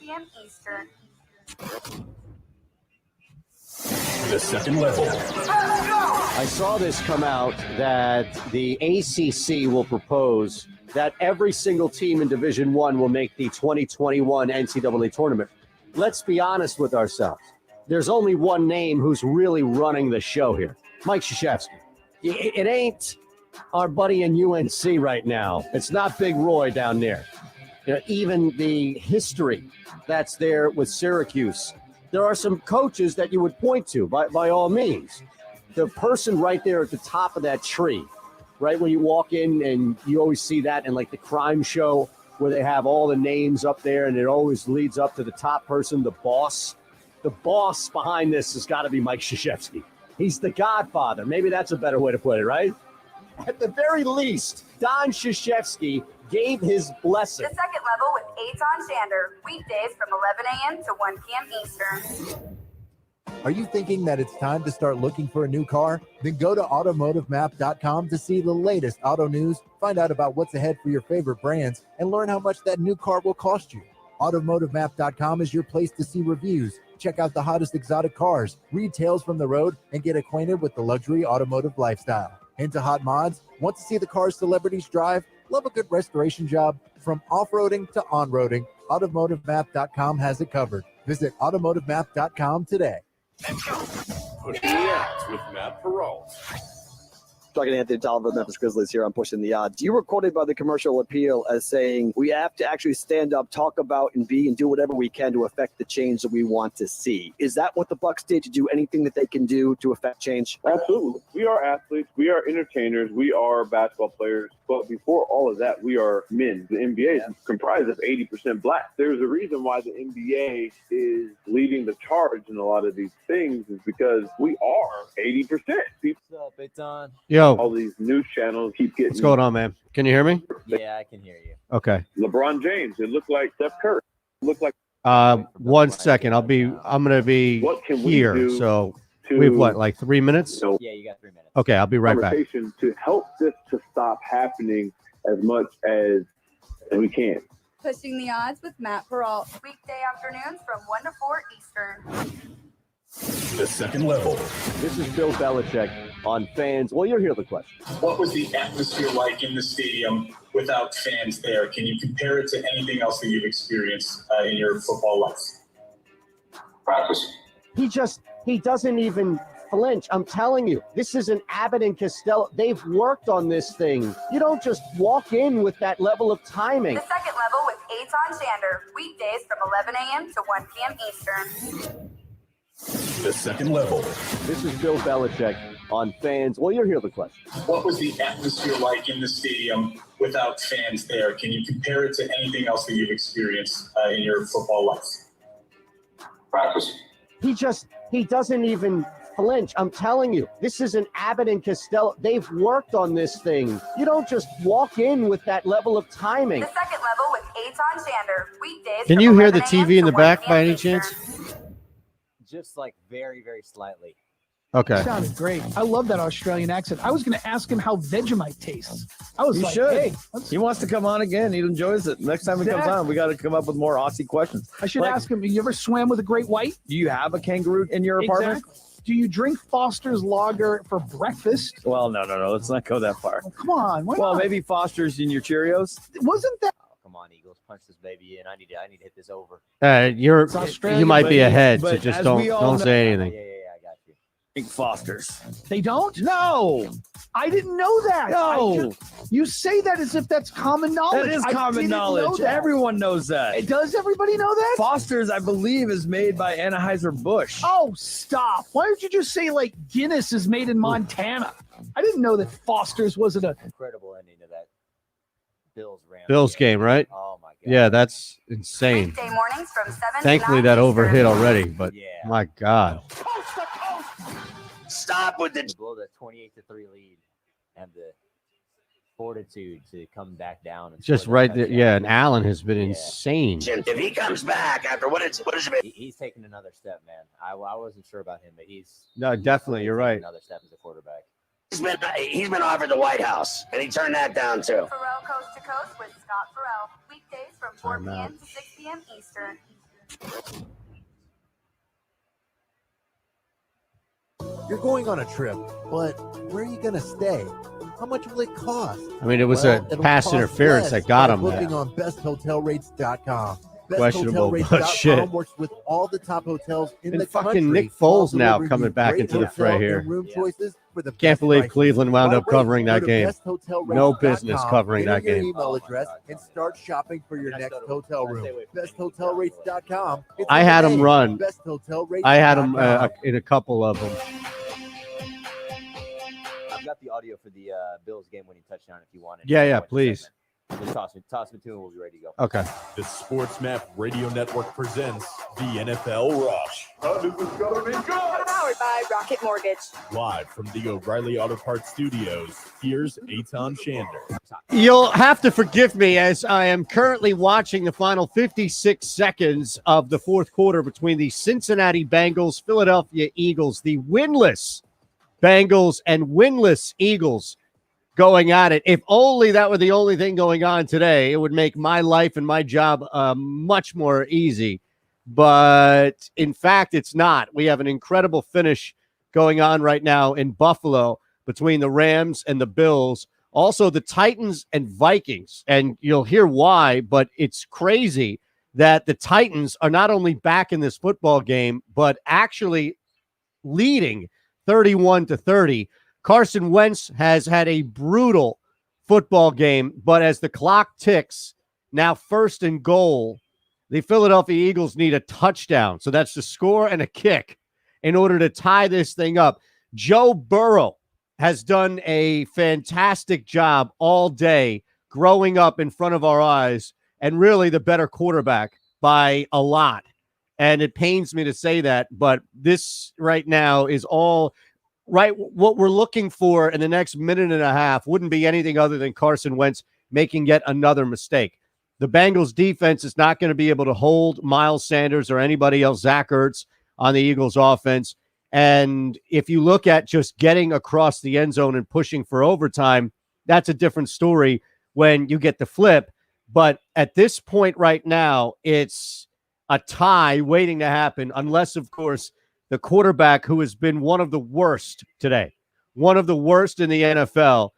p.m. Eastern. The second level. I saw this come out that the ACC will propose that every single team in Division I will make the 2021 NCAA tournament. Let's be honest with ourselves. There's only one name who's really running the show here, Mike Krzyzewski. It ain't our buddy in UNC right now. It's not Big Roy down there. You know, even the history that's there with Syracuse. There are some coaches that you would point to, by all means. The person right there at the top of that tree, right when you walk in, and you always see that in like the crime show where they have all the names up there, and it always leads up to the top person, the boss. The boss behind this has got to be Mike Krzyzewski. He's the godfather. Maybe that's a better way to put it, right? At the very least, Don Krzyzewski gave his blessing. The second level with Eitan Shander, weekdays from 11 a.m. to 1 p.m. Eastern. Are you thinking that it's time to start looking for a new car? Then go to automotivemap.com to see the latest auto news, find out about what's ahead for your favorite brands, and learn how much that new car will cost you. Automotivemap.com is your place to see reviews, check out the hottest exotic cars, read tales from the road, and get acquainted with the luxury automotive lifestyle. Into hot mods? Want to see the cars celebrities drive? Love a good restoration job? From off-roading to on-roading, automotivemap.com has it covered. Visit automotivemap.com today. Pushing the odds with Matt Perrault. Talking to Anthony Tolliver of Memphis Grizzlies here on Pushing the Odds. You were quoted by the commercial appeal as saying, we have to actually stand up, talk about, and be, and do whatever we can to affect the change that we want to see. Is that what the Bucks did, to do anything that they can do to affect change? Absolutely. We are athletes. We are entertainers. We are basketball players. But before all of that, we are men. The NBA is comprised of 80% black. There's a reason why the NBA is leading the charge in a lot of these things, is because we are 80%. People, What's up, Eitan? Yo, all these news channels keep getting. what's going on, man? Can you hear me? Yeah, I can hear you. Okay. LeBron James. It looked like Steph Curry. It looked like. 1 second. I'm gonna be What can we here. do So to, we have what, like 3 minutes? you know, Yeah, you got 3 minutes. Okay, I'll be right back. conversation to help this to stop happening as much as we can. Pushing the odds with Matt Perrault, weekday afternoons from 1 to 4 Eastern. The second level. This is Bill Belichick on Fans. Well, you'll hear the question. What was the atmosphere like in the stadium without fans there? Can you compare it to anything else that you've experienced in your football life? Practice. He doesn't even flinch. I'm telling you, this is an Abbott and Costello. They've worked on this thing. You don't just walk in with that level of timing. The second level with Eitan Shander, weekdays from 11 a.m. to 1 p.m. Eastern. The second level. This is Bill Belichick on Fans. Well, you'll hear the question. What was the atmosphere like in the stadium without fans there? Can you compare it to anything else that you've experienced in your football life? Practice. He doesn't even flinch. I'm telling you, this is an Abbott and Costello. They've worked on this thing. You don't just walk in with that level of timing. The second level with Eitan Shander, weekdays. Can from you hear the 11 a.m. TV in to the 1 back p.m. by any Eastern. chance? Just like very, very slightly. Okay. Sounded great. I love that Australian accent. I was going to ask him how Vegemite tastes. I was You like, should. hey, He wants to come on again. He enjoys it. Next time he comes on, we got to come up with more Aussie questions. I should ask him, you ever swam with a great white? Do you have a kangaroo in your apartment? Exactly. Do you drink Foster's Lager for breakfast? Well, no. Let's not go that far. Oh, come on. Why Well, not? maybe Foster's in your Cheerios. Wasn't that? Oh, come on, Eagles, punch this baby in. I need to hit this over. It's Australia, you might be but- ahead, so but just as don't we all know- say Yeah, anything. I got you. Drink Foster's. They don't? No, I didn't know that. no. You say that as if that's common knowledge. That is I common didn't know knowledge. that. Everyone knows that. Does everybody know that? Foster's, I believe, is made by Anheuser-Busch. Oh, stop. Why did you just say like Guinness is made in Montana? I didn't know that Foster's wasn't a... Incredible ending to that Bills game, right? Oh, my God. Yeah, that's insane. Weekday mornings from 7 Thankfully, to 9 that Eastern. overhit already, but Yeah. my God. Stop with the. To blow that 28-3 lead and the fortitude to come back down. And Just score that right there. touchdown. Yeah, and Allen has been Yeah. insane. If he comes back after what is it? He's taking another step, man. I wasn't sure about him, but he's No, definitely, you're right. Another step as a quarterback. He's been offered the White House, and he turned that down too. Farrell Coast to Coast with Scott Farrell, weekdays from 4 Time out. p.m. to 6 p.m. Eastern. You're going on a trip, but where are you going to stay? How much will it cost? I mean, it was Well, a it'll pass cost interference less that got by him. Booking on besthotelrates.com. Questionable, but Besthotelrates.com shit. works with all the top hotels in And the fucking country. Nick while Foles now delivering coming you back great into the fray hotel here. and room choices for the Can't best believe prices. Cleveland wound Why up wait? covering Go that to game. besthotelsrates.com, No business covering enter that your game. email address and start shopping for your next hotel room. Besthotelrates.com. It's I in the had him name. run. Besthotelrates.com. I had him in a couple of them. I've got the audio for the Bills game-winning touchdown if you want it. Yeah, please. Just toss it to me and we'll be ready to go. Okay. The SportsMap Radio Network presents the NFL Rush. How does this gotta be good? Powered by Rocket Mortgage. Live from the O'Reilly Auto Parts Studios, here's Eitan Shander. You'll have to forgive me as I am currently watching the final 56 seconds of the fourth quarter between the Cincinnati Bengals, Philadelphia Eagles, the winless Bengals and winless Eagles going at it. If only that were the only thing going on today, it would make my life and my job much more easy. But in fact, it's not. We have an incredible finish going on right now in Buffalo between the Rams and the Bills. Also, the Titans and Vikings. And you'll hear why, but it's crazy that the Titans are not only back in this football game, but actually leading 31-30. Carson Wentz has had a brutal football game, but as the clock ticks, now first and goal, the Philadelphia Eagles need a touchdown. So that's the score and a kick in order to tie this thing up. Joe Burrow has done a fantastic job all day growing up in front of our eyes and really the better quarterback by a lot. And it pains me to say that, but this right now is all right. What we're looking for in the next minute and a half wouldn't be anything other than Carson Wentz making yet another mistake. The Bengals defense is not going to be able to hold Miles Sanders or anybody else, Zach Ertz, on the Eagles offense. And if you look at just getting across the end zone and pushing for overtime, that's a different story when you get the flip. But at this point right now, it's a tie waiting to happen, unless, of course, the quarterback, who has been one of the worst today, one of the worst in the NFL,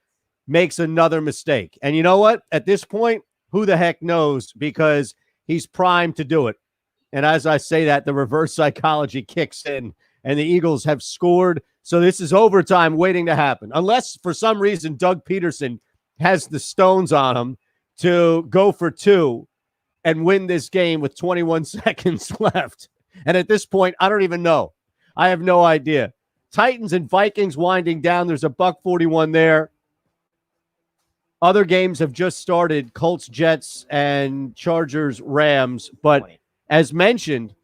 makes another mistake. And you know what? At this point, who the heck knows, because he's primed to do it. And as I say that, the reverse psychology kicks in, and the Eagles have scored. So this is overtime waiting to happen. Unless, for some reason, Doug Peterson has the stones on him to go for two and win this game with 21 seconds left. And at this point, I don't even know. I have no idea. Titans and Vikings winding down. There's a $1.41 there. Other games have just started. Colts, Jets, and Chargers, Rams. But as mentioned,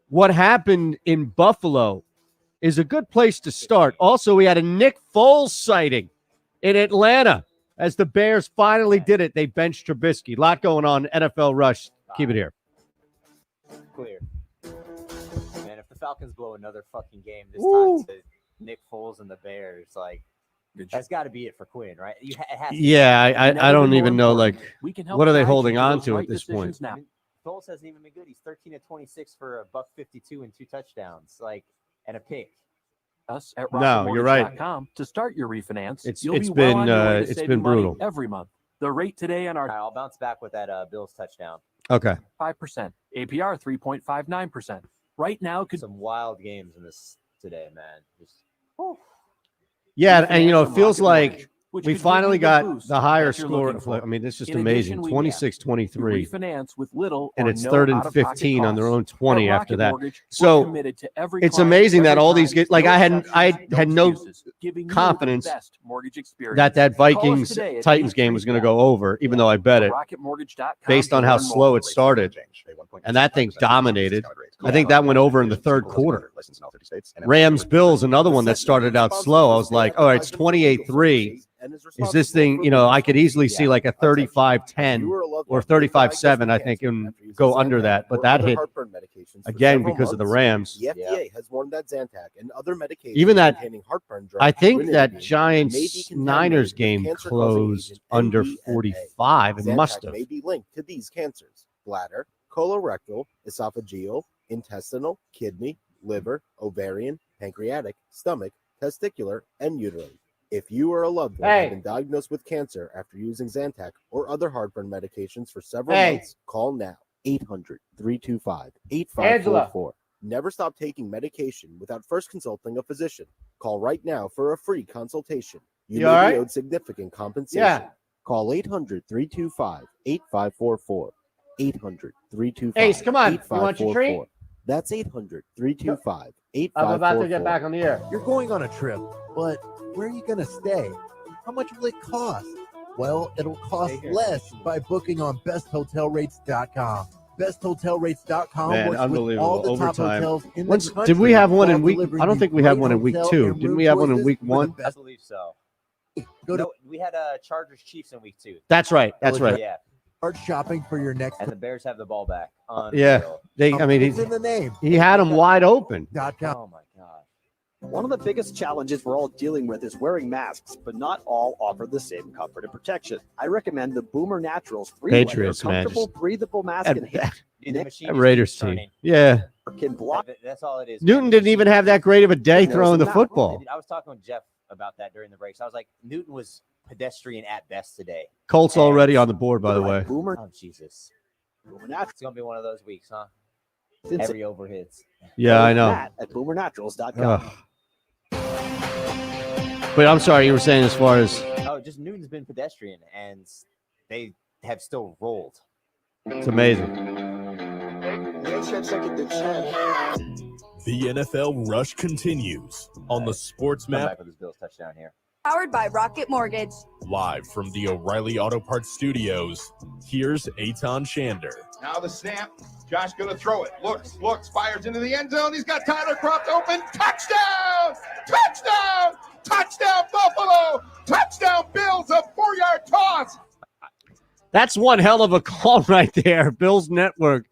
what happened in Buffalo is a good place to start. Also, we had a Nick Foles sighting in Atlanta as the Bears finally did it. They benched Trubisky. A lot going on. NFL Rush. Keep it here. Clear. Man, if the Falcons blow another fucking game this time to Nick Foles and the Bears, like, that's got to be it for Quinn, right? It has to I don't even know, like, what are they holding on to at this point? I mean, Foles hasn't even been good. He's 13 of 26 for $152 and 2 touchdowns, like, and a pick. Us at No, you're right. to start your refinance. It's been brutal every month. The rate today on our I'll bounce back with that Bills touchdown. Okay. 5%, APR 3.59%. Right now, could some wild games in this today, man. Just yeah, and you know, it feels like we finally got the higher score. I mean, it's just amazing. 26-23. Refinance with little, and it's no 3rd and 15 on their own 20 after that. Mortgage, so it's amazing that all these like I had no confidence that Vikings Titans game was going to go over, even though I bet it based on how slow it started, and that thing dominated. I think that went over in the third quarter. Rams Bills, another one that started out slow. I was like, all right, it's 28-3. Is this thing, you know, I could easily see like a 35-10 or 35-7, I think, and go under that. But that hit again because of the Rams. The FDA has warned that Zantac and other medications even that, containing heartburn drugs, I think that Giants-Niners game closed under 45. It must have. May be linked to these cancers: bladder, colorectal, esophageal, intestinal, kidney, liver, ovarian, pancreatic, stomach, testicular, and uterine. If you or a loved one have been diagnosed with cancer after using Zantac or other heartburn medications for several months, call now. 800-325-8544. Never stop taking medication without first consulting a physician. Call right now for a free consultation. You may be owed significant compensation. Yeah. Call 800-325-8544. 800-325-8544. Ace, come on. You want your treat? That's 800-325-8544. I'm about to get back on the air. You're going on a trip, but where are you going to stay? How much will it cost? Well, it'll cost less by booking on besthotelrates.com. Besthotelrates.com Man, works unbelievable. with all the top Overtime. hotels in the country. Did we have one in while week? delivering I don't you think we had great one in week hotel 2. and Didn't room we have one in choices week for the 1? I believe so. Go to We had Chargers Chiefs in week 2. That's right. That's right. Yeah, start shopping for your next. and the Bears have the ball back. Yeah. Unreal. I mean, It's in the name. he had them wide open. .com. Oh my god. One of the biggest challenges we're all dealing with is wearing masks, but not all offer the same comfort and protection. I recommend the Boomer Naturals 3-layer Patriots, man. comfortable, breathable mask That- and hip Dude, the machine That just Raiders keeps team. turning. Yeah. can block. That's all it is. Newton man. didn't even have that great of a day throwing the football. I was talking with Jeff about that during the breaks. I was like, Newton was pedestrian at best today. Colts already on the board, by the way. Boomer. Oh Jesus. Boomer Naturals. It's gonna be one of those weeks, huh? Since Every overhits. Yeah, I know. Matt at boomernaturals.com. Ugh. But I'm sorry, you were saying as far as Oh, just Newton's been pedestrian, and they have still rolled. it's amazing. The NFL rush continues on the Sports Come Map back with his Bills touchdown here. Powered by Rocket Mortgage. live from the O'Reilly Auto Parts Studios. Here's Eitan Shander. Now the snap. Josh going to throw it. Looks, fires into the end zone. He's got Tyler Croft open. Touchdown! Touchdown! Touchdown, Buffalo! Touchdown, Bills! A 4-yard toss. That's one hell of a call right there, Bills Network,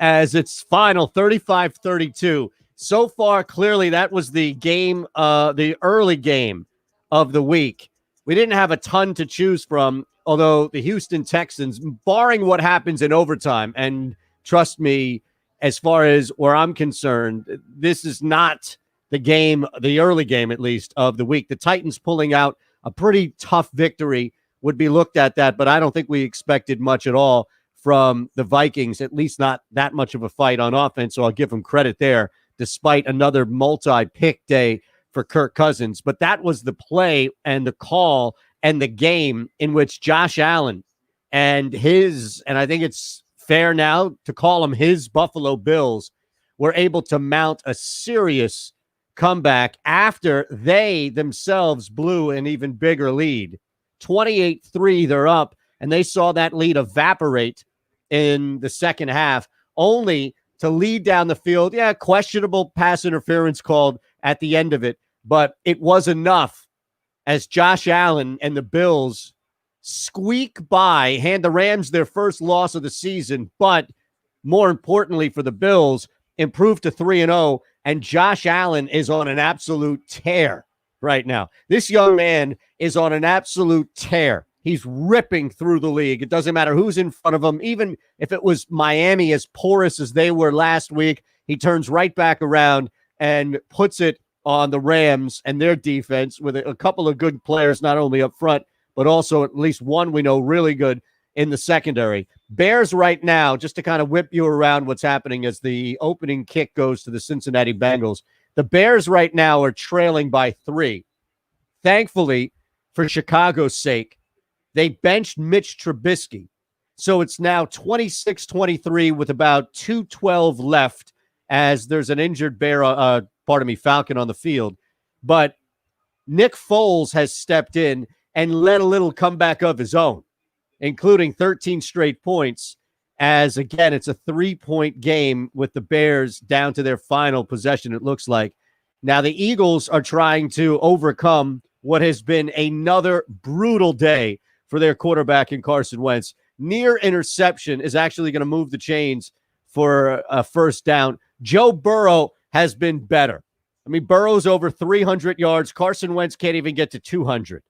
as it's final 35-32. So far, clearly, that was the game, the early game of the week. We didn't have a ton to choose from, although the Houston Texans, barring what happens in overtime, and trust me, as far as where I'm concerned, this is not the game, the early game at least, of the week. The Titans pulling out a pretty tough victory would be looked at that, but I don't think we expected much at all from the Vikings, at least not that much of a fight on offense, so I'll give them credit there, despite another multi-pick day for Kirk Cousins. But that was the play and the call and the game in which Josh Allen and I think it's fair now to call him his Buffalo Bills, were able to mount a serious comeback after they themselves blew an even bigger lead. 28-3, they're up, and they saw that lead evaporate in the second half, only to lead down the field. Yeah, questionable pass interference called at the end of it, but it was enough as Josh Allen and the Bills squeak by, hand the Rams their first loss of the season, but more importantly for the Bills, improve to 3-0, and Josh Allen is on an absolute tear right now. This young man is on an absolute tear. He's ripping through the league. It doesn't matter who's in front of him. Even if it was Miami, as porous as they were last week, he turns right back around and puts it on the Rams and their defense with a couple of good players, not only up front, but also at least one we know really good in the secondary. Bears right now, just to kind of whip you around what's happening as the opening kick goes to the Cincinnati Bengals. The Bears right now are trailing by 3. Thankfully, for Chicago's sake, they benched Mitch Trubisky. So it's now 26-23 with about 2:12 left as there's an injured Falcon on the field. But Nick Foles has stepped in and led a little comeback of his own, including 13 straight points, as, again, it's a 3-point game with the Bears down to their final possession, it looks like. Now, the Eagles are trying to overcome what has been another brutal day for their quarterback in Carson Wentz. Near interception is actually going to move the chains for a first down. Joe Burrow has been better. I mean, Burrow's over 300 yards. Carson Wentz can't even get to 200.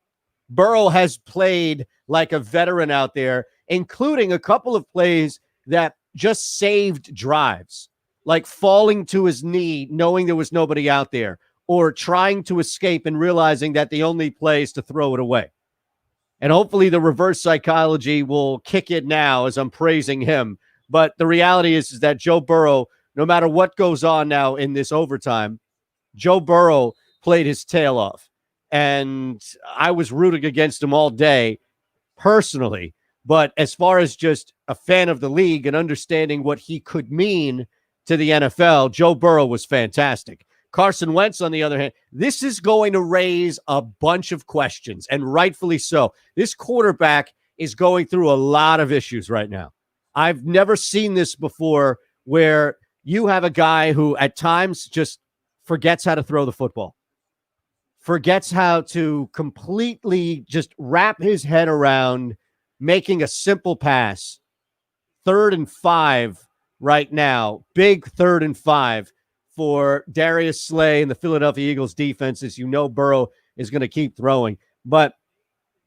Burrow has played like a veteran out there, including a couple of plays that just saved drives, like falling to his knee, knowing there was nobody out there, or trying to escape and realizing that the only play is to throw it away. And hopefully the reverse psychology will kick in now as I'm praising him. But the reality is that Joe Burrow, no matter what goes on now in this overtime, Joe Burrow played his tail off. And I was rooting against him all day personally. But as far as just a fan of the league and understanding what he could mean to the NFL, Joe Burrow was fantastic. Carson Wentz, on the other hand, this is going to raise a bunch of questions, and rightfully so. This quarterback is going through a lot of issues right now. I've never seen this before, where you have a guy who at times just forgets how to throw the football, forgets how to completely just wrap his head around making a simple pass. 3rd and 5 right now, big 3rd and 5 for Darius Slay and the Philadelphia Eagles defense. As you know, Burrow is going to keep throwing. But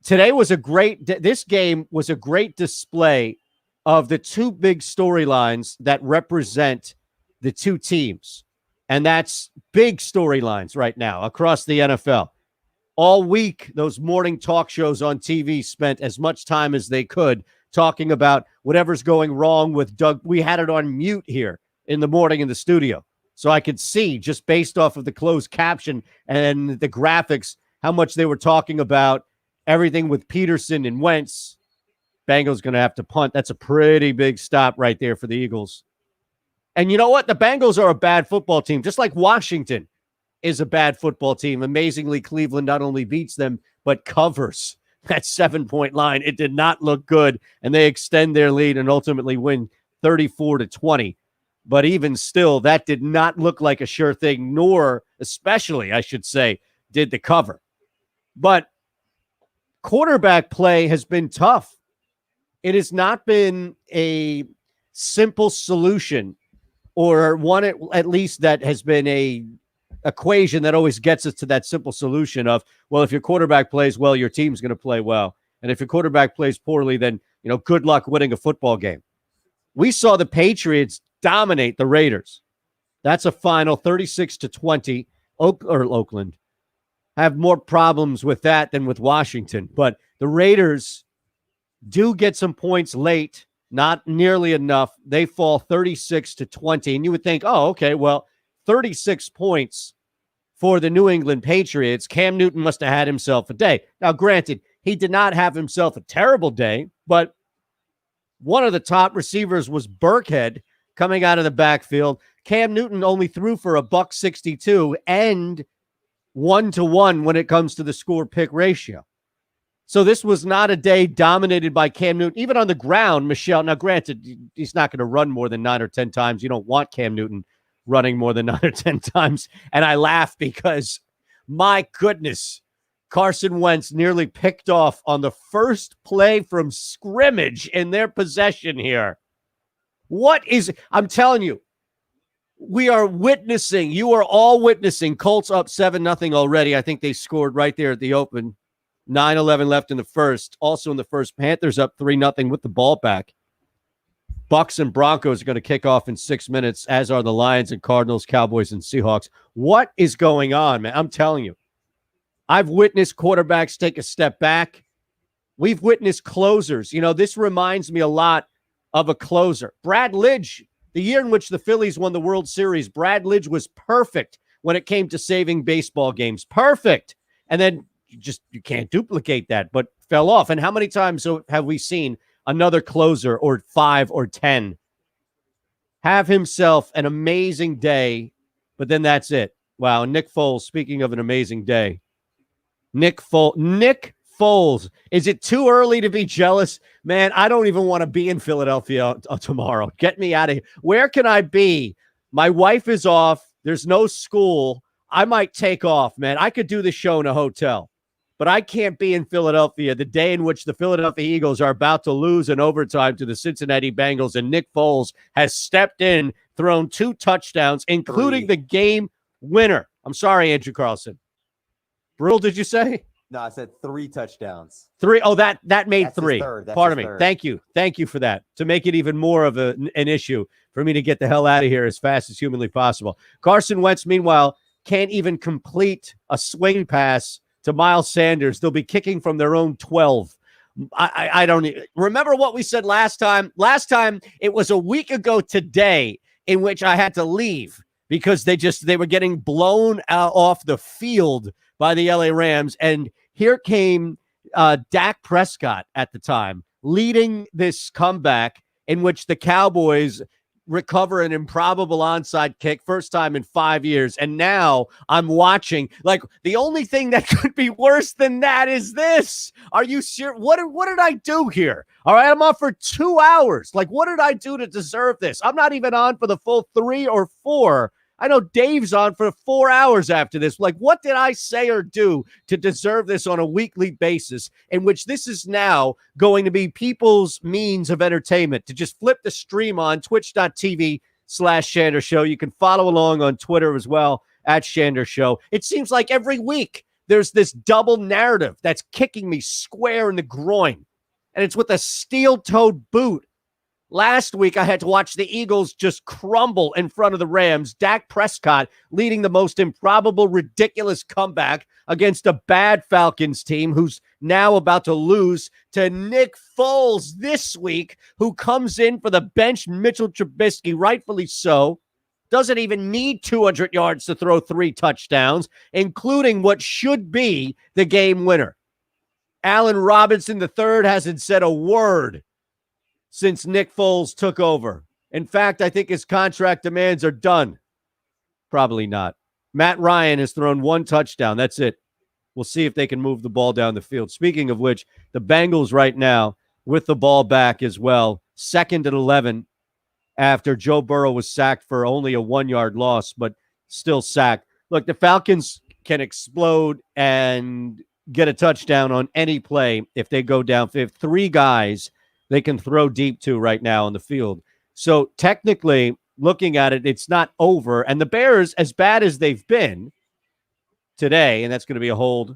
today was this game was a great display of the two big storylines that represent the two teams. And that's big storylines right now across the NFL. All week, those morning talk shows on TV spent as much time as they could talking about whatever's going wrong with Doug. We had it on mute here in the morning in the studio, so I could see, just based off of the closed caption and the graphics, how much they were talking about everything with Peterson and Wentz. Bengals going to have to punt. That's a pretty big stop right there for the Eagles. And you know what? The Bengals are a bad football team, just like Washington is a bad football team. Amazingly, Cleveland not only beats them, but covers that 7-point line. It did not look good, and they extend their lead and ultimately win 34-20. But even still, that did not look like a sure thing, nor especially, I should say, did the cover. But quarterback play has been tough. It has not been a simple solution, or one at least that has been a equation that always gets us to that simple solution of, well, if your quarterback plays well, your team's going to play well. And if your quarterback plays poorly, then, good luck winning a football game. We saw the Patriots dominate the Raiders. That's a final 36-20. Oakland have more problems with that than with Washington. But the Raiders do get some points late, not nearly enough. They fall 36-20. And you would think, oh, okay, well, 36 points for the New England Patriots. Cam Newton must have had himself a day. Now, granted, he did not have himself a terrible day, but one of the top receivers was Burkhead coming out of the backfield. Cam Newton only threw for $162 and 1-to-1 when it comes to the score pick ratio. So this was not a day dominated by Cam Newton, even on the ground. Michelle, now granted, he's not going to run more than 9 or 10 times. You don't want Cam Newton running more than 9 or 10 times. And I laugh because, my goodness, Carson Wentz nearly picked off on the first play from scrimmage in their possession here. I'm telling you, you are all witnessing Colts up 7-0 already. I think they scored right there at the open. 9-11 left in the first. Also in the first, Panthers up 3-0 with the ball back. Bucks and Broncos are going to kick off in 6 minutes, as are the Lions and Cardinals, Cowboys and Seahawks. What is going on, man? I'm telling you. I've witnessed quarterbacks take a step back. We've witnessed closers. This reminds me a lot of a closer. Brad Lidge, the year in which the Phillies won the World Series, Brad Lidge was perfect when it came to saving baseball games. Perfect. And then you can't duplicate that, but fell off. And how many times have we seen another closer or 5 or 10 have himself an amazing day, but then that's it? Wow. Nick Foles, speaking of an amazing day, Nick Foles. Is it too early to be jealous? Man, I don't even want to be in Philadelphia tomorrow. Get me out of here. Where can I be? My wife is off. There's no school. I might take off, man. I could do the show in a hotel, but I can't be in Philadelphia the day in which the Philadelphia Eagles are about to lose in overtime to the Cincinnati Bengals, and Nick Foles has stepped in, thrown 2 touchdowns, including the game winner. I'm sorry, Andrew Carlson. Brule, did you say? No, I said 3 touchdowns. 3. Oh, that made That's his 3. third. That's Pardon his me. third. Thank you for that. To make it even more of an issue for me to get the hell out of here as fast as humanly possible. Carson Wentz, meanwhile, can't even complete a swing pass to Miles Sanders. They'll be kicking from their own 12. I don't remember what we said last time. Last time it was a week ago today in which I had to leave because they were getting blown out off the field by the LA Rams. And here came Dak Prescott at the time leading this comeback in which the Cowboys recover an improbable onside kick, first time in 5 years. And now I'm watching, like, the only thing that could be worse than that is this. Are you sure? What did I do here? All right, I'm on for 2 hours. Like, what did I do to deserve this? I'm not even on for the full 3 or 4. I know Dave's on for 4 hours after this. Like, what did I say or do to deserve this on a weekly basis, in which this is now going to be people's means of entertainment, to just flip the stream on twitch.tv/Shander Show. You can follow along on Twitter as well at Shander Show. It seems like every week there's this double narrative that's kicking me square in the groin, and it's with a steel-toed boot. Last week, I had to watch the Eagles just crumble in front of the Rams. Dak Prescott leading the most improbable, ridiculous comeback against a bad Falcons team who's now about to lose to Nick Foles this week, who comes in for the bench Mitchell Trubisky, rightfully so. Doesn't even need 200 yards to throw 3 touchdowns, including what should be the game winner. Allen Robinson III hasn't said a word since Nick Foles took over. In fact, I think his contract demands are done. Probably not. Matt Ryan has thrown 1 touchdown. That's it. We'll see if they can move the ball down the field. Speaking of which, the Bengals right now with the ball back as well. 2nd and 11 after Joe Burrow was sacked for only a 1-yard loss, but still sacked. Look, the Falcons can explode and get a touchdown on any play if they go down. They have 3 guys they can throw deep to right now on the field. So technically, looking at it, it's not over. And the Bears, as bad as they've been today, and that's going to be a hold.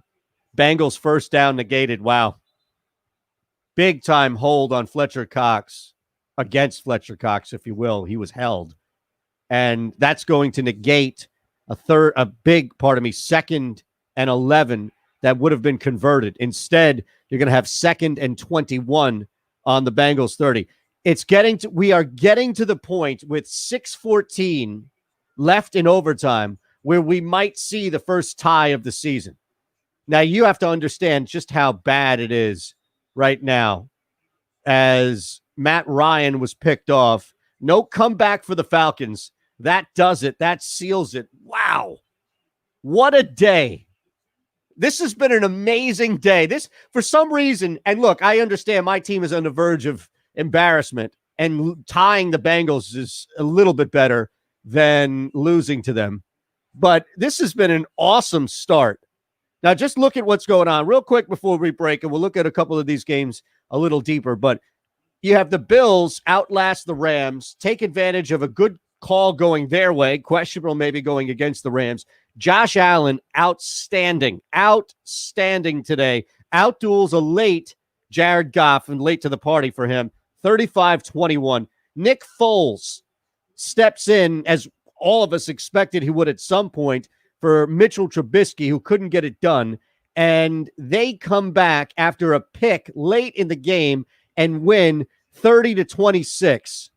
Bengals first down negated. Wow. Big time hold on Fletcher Cox, against Fletcher Cox, if you will. He was held. And that's going to negate a big, 2nd and 11 that would have been converted. Instead, you're going to have 2nd and 21 on the Bengals 30. We are getting to the point with 6:14 left in overtime where we might see the first tie of the season. Now, you have to understand just how bad it is right now as Matt Ryan was picked off. No comeback for the Falcons. That does it. That seals it. Wow. What a day. This has been an amazing day. This, for some reason, and look, I understand my team is on the verge of embarrassment, and tying the Bengals is a little bit better than losing to them. But this has been an awesome start. Now, just look at what's going on real quick before we break, and we'll look at a couple of these games a little deeper. But you have the Bills outlast the Rams, take advantage of a good call going their way, questionable maybe going against the Rams. Josh Allen, outstanding today. Outduels a late Jared Goff, and late to the party for him, 35-21. Nick Foles steps in, as all of us expected he would at some point, for Mitchell Trubisky, who couldn't get it done. And they come back after a pick late in the game and win 30-26.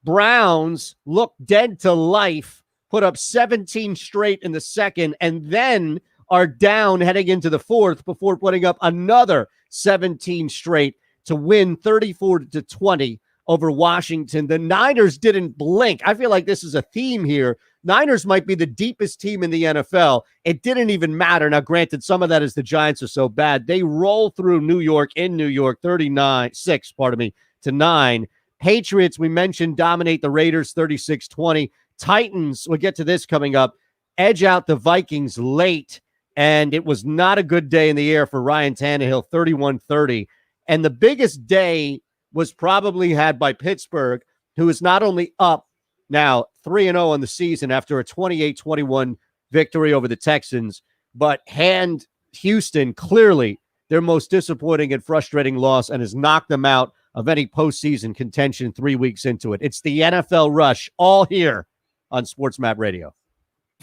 Browns look dead to life, put up 17 straight in the second, and then are down heading into the fourth before putting up another 17 straight to win 34-20 over Washington. The Niners didn't blink. I feel like this is a theme here. Niners might be the deepest team in the NFL. It didn't even matter. Now, granted, some of that is the Giants are so bad. They roll through New York, 39-6, to 9. Patriots, we mentioned, dominate the Raiders 36-20. Titans, we'll get to this coming up, edge out the Vikings late, and it was not a good day in the air for Ryan Tannehill, 31-30. And the biggest day was probably had by Pittsburgh, who is not only up now 3-0 on the season after a 28-21 victory over the Texans, but hand Houston, clearly their most disappointing and frustrating loss, and has knocked them out of any postseason contention 3 weeks into it. It's the NFL Rush, all here on Sports Map Radio.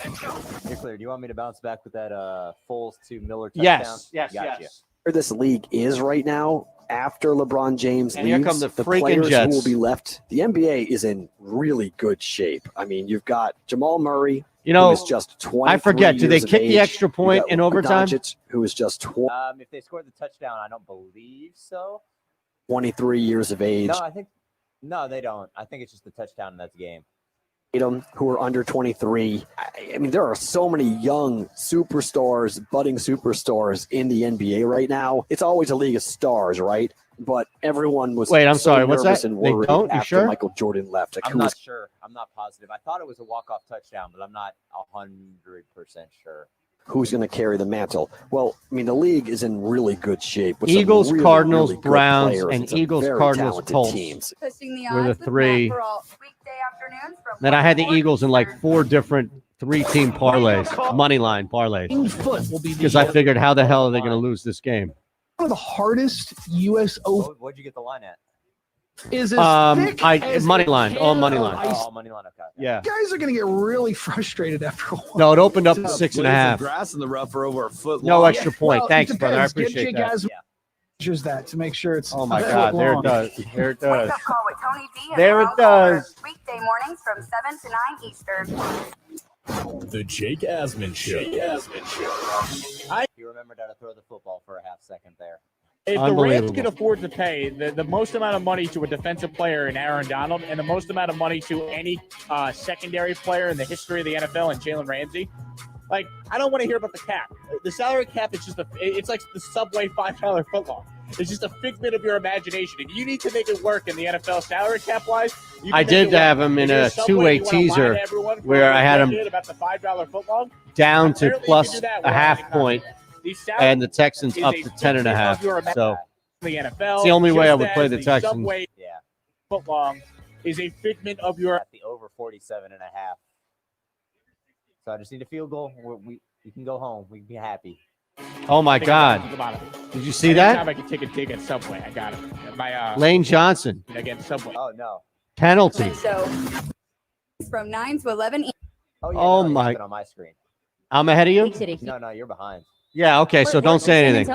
You're clear. Do you want me to bounce back with that Foles to Miller touchdown? Yes. Where this league is right now, after LeBron James And here leaves, come the freaking players Jets. who will be left, the NBA is in really good shape. I mean, you've got Jamal Murray, You know, who is just 23 I forget. Do they years of kick the age. extra point You've got in Luka overtime? Doncic, who is just If they scored the touchdown, I don't believe so. 23 years of age. No, they don't. I think it's just the touchdown in that game. Tatum, who are under 23. I mean, there are so many young superstars, budding superstars in the NBA right now. It's always a league of stars, right? But everyone was Wait, I'm so sorry, what's nervous that? and They worried don't? You after sure? Michael Jordan left. Like, I'm who not was sure. I'm not positive. I thought it was a walk-off touchdown, but I'm not 100% sure. who's going to carry the mantle? Well, I mean, the league is in really good shape. With Eagles, some really, Cardinals, really good Browns, players and some Eagles, very Cardinals, talented Colts. teams. Pushing the Were the odds with three. Matt for all weekday afternoons from Then I had the 1 to 4 Eagles in like Eastern. 4 different 3-team parlays, money line parlays, Foot will be because I figured how the hell are they going to lose this game? one of the hardest U.S. Open What'd you get the line at? is as thick as money a line, all can money of line. ice. Oh, money line. Okay. Yeah. Guys are going to get really frustrated after a while. No, it opened up to Blades 6.5. of grass in the rough for over a foot No long. extra point. Well, Thanks, it brother. I depends. appreciate Get that. Jig measures that to make sure it's Oh my a foot God, there it long. does. There it does. Wake up call with Tony D and There it Ron Culver. does. Weekday mornings from 7 to 9 Eastern. The Jake Asman Show. You remembered how to throw the football for a half second there. If the Rams Unbelievable. can afford to pay the most amount of money to a defensive player in Aaron Donald and the most amount of money to any secondary player in the history of the NFL and Jalen Ramsey, like, I don't want to hear about the cap. The salary cap is just it's like the Subway $5 footlong. It's just a figment of your imagination. If you need to make it work in the NFL salary cap wise, you can I make did it work. have him in If you're a Subway, two-way you wanna lie to teaser everyone for where I had a him decade about the $5 footlong. down to Apparently you plus can do that a without half any point, The salary and the Texans is up a to 10.5. figment of your So the NFL. It's the only way I just would play as the Texans. Subway Yeah. footlong is a figment of your. At the over 47.5. So I just need a field goal. We can go home. We can be happy. oh my Think God, about it. did you see Anytime that? I can take a dig at Subway, I got it. My Lane Johnson against Subway. Oh, no. penalty. So from 9 to 11 Eastern. Oh, yeah, Oh, no, my- it's been on my screen. I'm ahead of you. No, you're behind. Yeah. Okay. So don't say anything.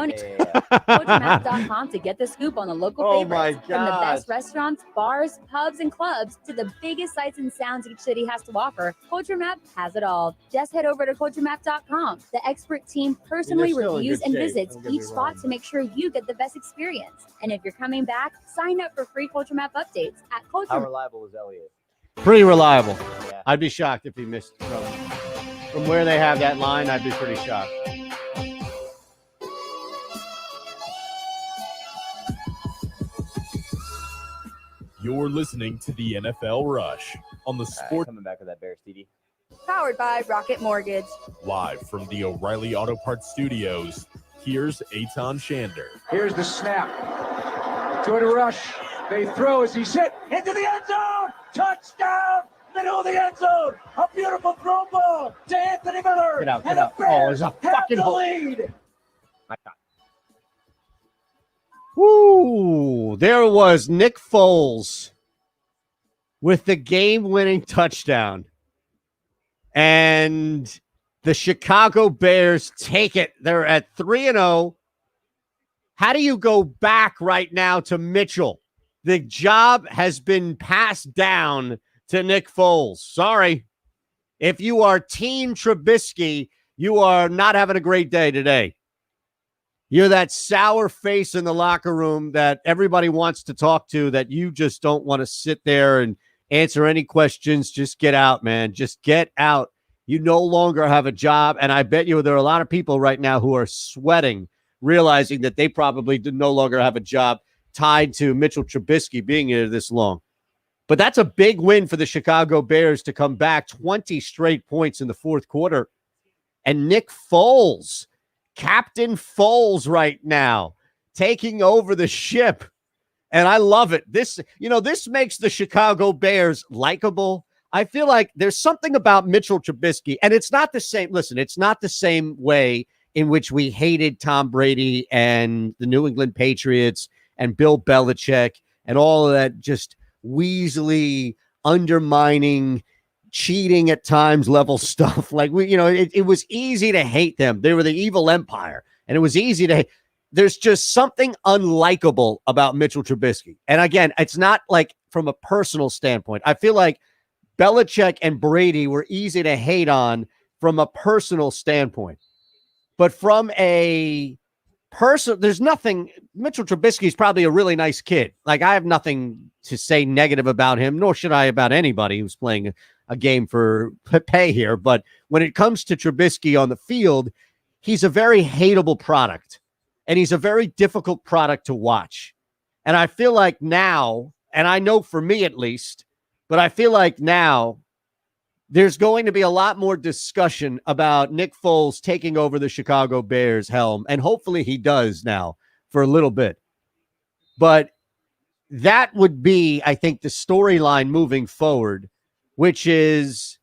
CoachMap.com to get the scoop on the local Oh favorites. my From the God. best restaurants, bars, pubs, and clubs to the biggest sights and sounds each city has to offer, Culture Map has it all. Just head over to CultureMap.com. The expert team personally They're still in reviews good and shape, visits don't get me each spot wrong. to make sure you get the best experience. And if you're coming back, sign up for free Culture Map updates at How Culture. reliable is Elliott? Pretty reliable. Yeah. I'd be shocked if he missed from where they have that line. I'd be pretty shocked. You're listening to the NFL Rush on the Sport Coming back with that Bears TD. Powered by Rocket Mortgage. Live from the O'Reilly Auto Parts Studios. Here's Eitan Shander. Here's the snap. Joy to rush. They throw as he hit into the end zone. Touchdown! Middle of the end zone. A beautiful throw ball to Anthony Miller. Get out, And get out. the Oh, Bears there's a have fucking the hole. lead. Woo! There was Nick Foles with the game-winning touchdown. And the Chicago Bears take it. They're at 3-0. How do you go back right now to Mitchell? The job has been passed down to Nick Foles. Sorry. If you are Team Trubisky, you are not having a great day today. You're that sour face in the locker room that everybody wants to talk to, that you just don't want to sit there and answer any questions. Just get out, man. Just get out. You no longer have a job. And I bet you there are a lot of people right now who are sweating, realizing that they probably no longer have a job tied to Mitchell Trubisky being here this long. But that's a big win for the Chicago Bears to come back 20 straight points in the fourth quarter. And Nick Foles, Captain Foles right now, taking over the ship. And I love it. This makes the Chicago Bears likable. I feel like there's something about Mitchell Trubisky, and it's not the same. Listen, it's not the same way in which we hated Tom Brady and the New England Patriots and Bill Belichick and all of that just weaselly, undermining, cheating at times level stuff. Like, it was easy to hate them. They were the evil empire, and it was easy to hate. There's just something unlikable about Mitchell Trubisky. And again, it's not like from a personal standpoint. I feel like Belichick and Brady were easy to hate on from a personal standpoint. But from a person, there's nothing. Mitchell Trubisky is probably a really nice kid. Like, I have nothing to say negative about him, nor should I about anybody who's playing a game for pay here. But when it comes to Trubisky on the field, he's a very hateable product, and he's a very difficult product to watch. And I feel like now, and I know for me at least, but I feel like now there's going to be a lot more discussion about Nick Foles taking over the Chicago Bears helm, and hopefully he does now for a little bit. But that would be, I think, the storyline moving forward, which is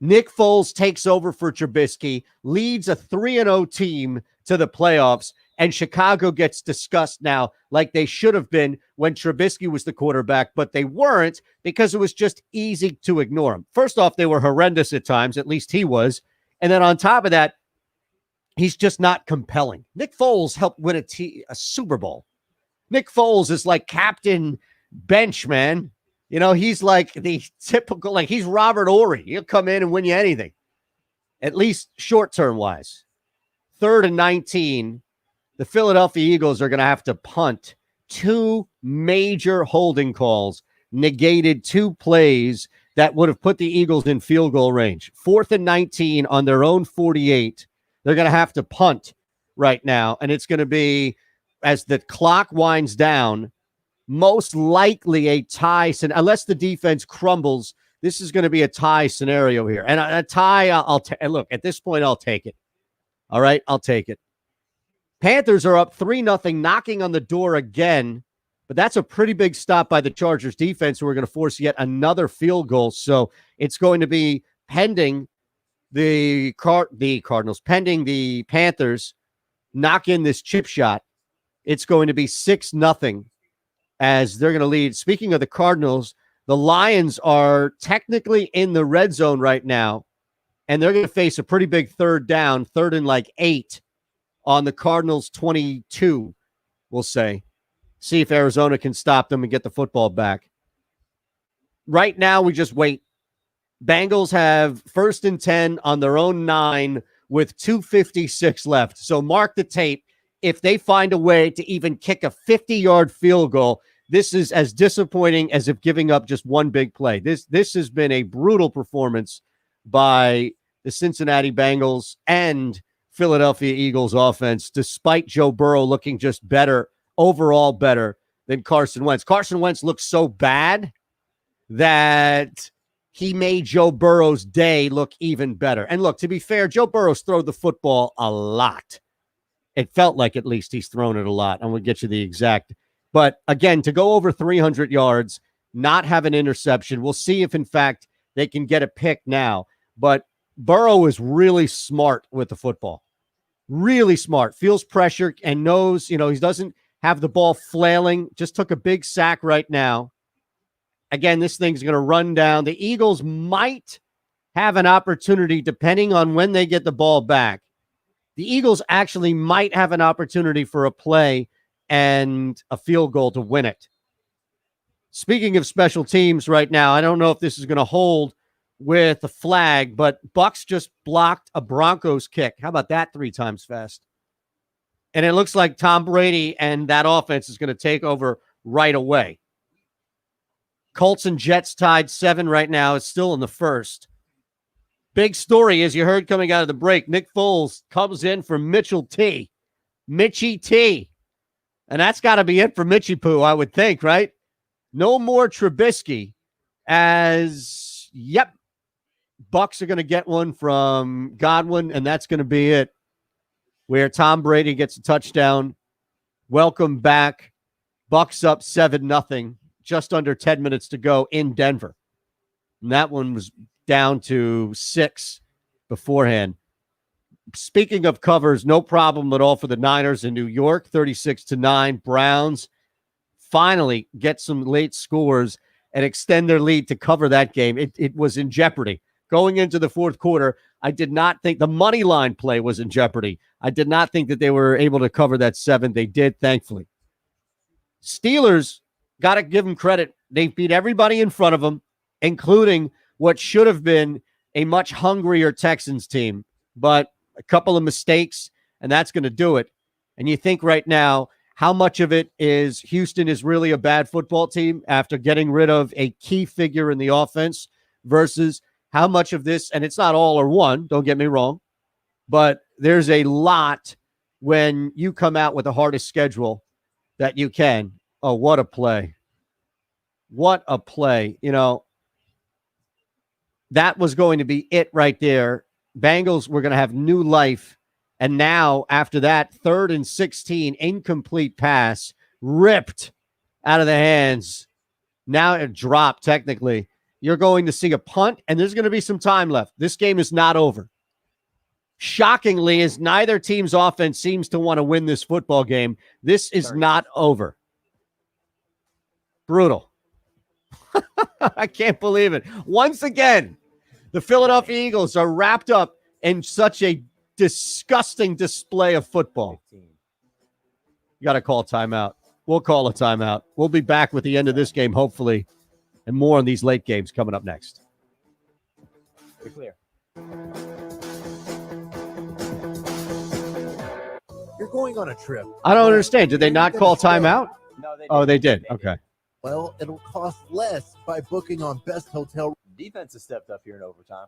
Nick Foles takes over for Trubisky, leads a 3-0 team to the playoffs, and Chicago gets discussed now like they should have been when Trubisky was the quarterback, but they weren't because it was just easy to ignore him. First off, they were horrendous at times, at least he was. And then on top of that, he's just not compelling. Nick Foles helped win a Super Bowl. Nick Foles is like Captain Bench, man. He's like the typical, like he's Robert Ory. He'll come in and win you anything, at least short-term wise. 3rd and 19. The Philadelphia Eagles are going to have to punt. 2 major holding calls negated 2 plays that would have put the Eagles in field goal range. 4th and 19 on their own 48. They're going to have to punt right now, and it's going to be, as the clock winds down, most likely a tie. Unless the defense crumbles, this is going to be a tie scenario here. And a tie, look, at this point, I'll take it. All right, I'll take it. Panthers are up 3-0, knocking on the door again, but that's a pretty big stop by the Chargers defense, who are going to force yet another field goal. So it's going to be pending the Cardinals, pending the Panthers knock in this chip shot. It's going to be 6-0 as they're going to lead. Speaking of the Cardinals, the Lions are technically in the red zone right now, and they're going to face a pretty big 3rd down, 3rd and like 8 on the Cardinals 22, we'll say. See if Arizona can stop them and get the football back. Right now, we just wait. Bengals have 1st and 10 on their own 9 with 2:56 left. So mark the tape. If they find a way to even kick a 50-yard field goal, this is as disappointing as if giving up just one big play. This has been a brutal performance by the Cincinnati Bengals and Philadelphia Eagles offense, despite Joe Burrow looking just better, overall better than Carson Wentz. Carson Wentz looked so bad that he made Joe Burrow's day look even better. And look, to be fair, Joe Burrow's thrown the football a lot. It felt like at least he's thrown it a lot. I'm going to get you the exact. But again, to go over 300 yards, not have an interception. We'll see if, in fact, they can get a pick now. But Burrow is really smart with the football. Really smart. Feels pressure and knows, he doesn't have the ball flailing. Just took a big sack right now. Again, this thing's going to run down. The Eagles might have an opportunity, depending on when they get the ball back. The Eagles actually might have an opportunity for a play and a field goal to win it. Speaking of special teams right now, I don't know if this is going to hold with a flag, but Bucks just blocked a Broncos kick. How about that 3 times fast? And it looks like Tom Brady and that offense is going to take over right away. Colts and Jets tied 7 right now. It's still in the 1st. Big story, as you heard coming out of the break, Nick Foles comes in for Mitchell T. Mitchie T. And that's got to be it for Mitchie Poo, I would think, right? No more Trubisky, as, yep, Bucks are going to get one from Godwin, and that's going to be it, where Tom Brady gets a touchdown. Welcome back. Bucks up 7-0, just under 10 minutes to go in Denver. And that one was down to 6 beforehand. speaking of covers, no problem at all for the Niners in New York, 36-9. Browns finally get some late scores and extend their lead to cover that game. It was in jeopardy. Going into the fourth quarter, I did not think the money line play was in jeopardy. I did not think that they were able to cover that 7. They did, thankfully. Steelers, got to give them credit. They beat everybody in front of them, including what should have been a much hungrier Texans team. But a couple of mistakes, and that's going to do it. And you think right now, how much of it is Houston is really a bad football team after getting rid of a key figure in the offense versus how much of this, and it's not all or one, don't get me wrong, but there's a lot when you come out with the hardest schedule that you can. Oh, what a play. What a play. You know, that was going to be it right there. Bengals were going to have new life. And now, after that, 3rd and 16, incomplete pass, ripped out of the hands. Now it dropped, technically. You're going to see a punt, and there's going to be some time left. This game is not over. Shockingly, as neither team's offense seems to want to win this football game, this is not over. Brutal. I can't believe it. Once again, the Philadelphia Eagles are wrapped up in such a disgusting display of football. You got to call timeout. We'll call a timeout. We'll be back with the end of this game, hopefully, and more on these late games coming up next. We're clear. You're going on a trip. I don't understand. Did they not call timeout? No, they did. Oh, they did. Okay. Well, it'll cost less by booking on Best Hotel. Defense has stepped up here in overtime.